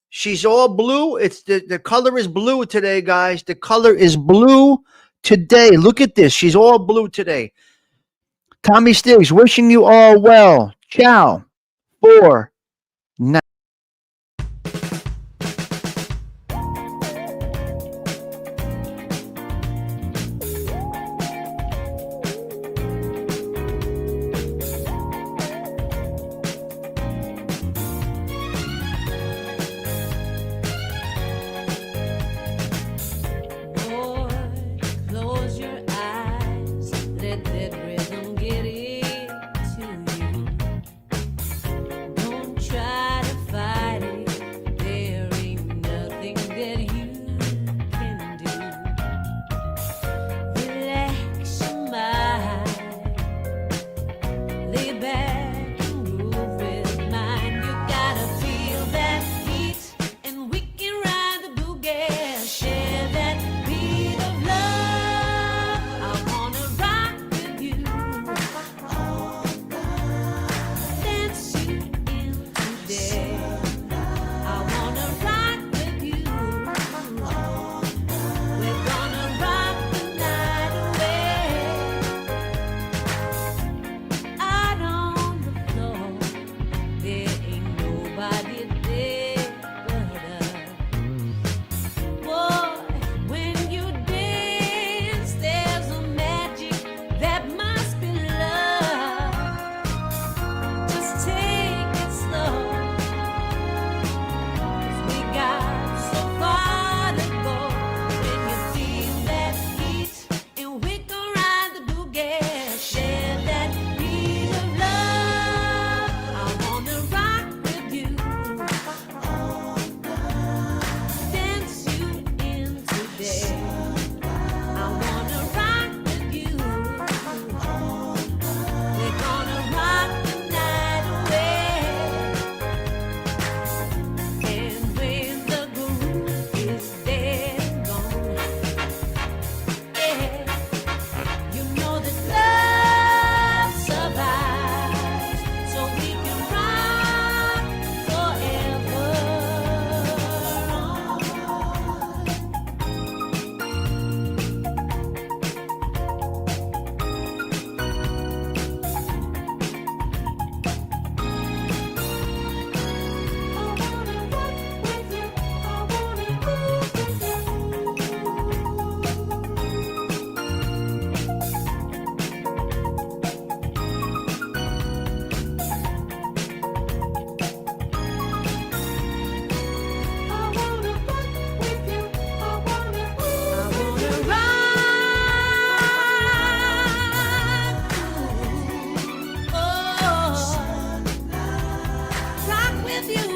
She's all blue. It's the color is blue today, guys. The color is blue today. Look at this. She's all blue today. Tommy Stigs, wishing you all well. Ciao. For now. Boy, close your eyes, let that rhythm get into you. Don't try to fight it, there ain't nothing that you can do. Relax your mind, lay back and groove with mine. You gotta feel that heat, and we can ride the boogie. Share that beat of love. I wanna rock with you, dance you in today. I wanna rock with you. We're gonna rock the night away. Out on the floor, there ain't nobody there but us. Boy, when you dance, there's a magic that must be love. Just take it slow, 'cause we got so far to go. When you feel that heat, and we gon' ride the boogie. Share that beat of love. I wanna rock with you, dance you in today. I wanna rock with you. We're gonna rock the night away. And when the groove is dead and gone, yeah, you know that love survives, so we can rock forever. Rock with you,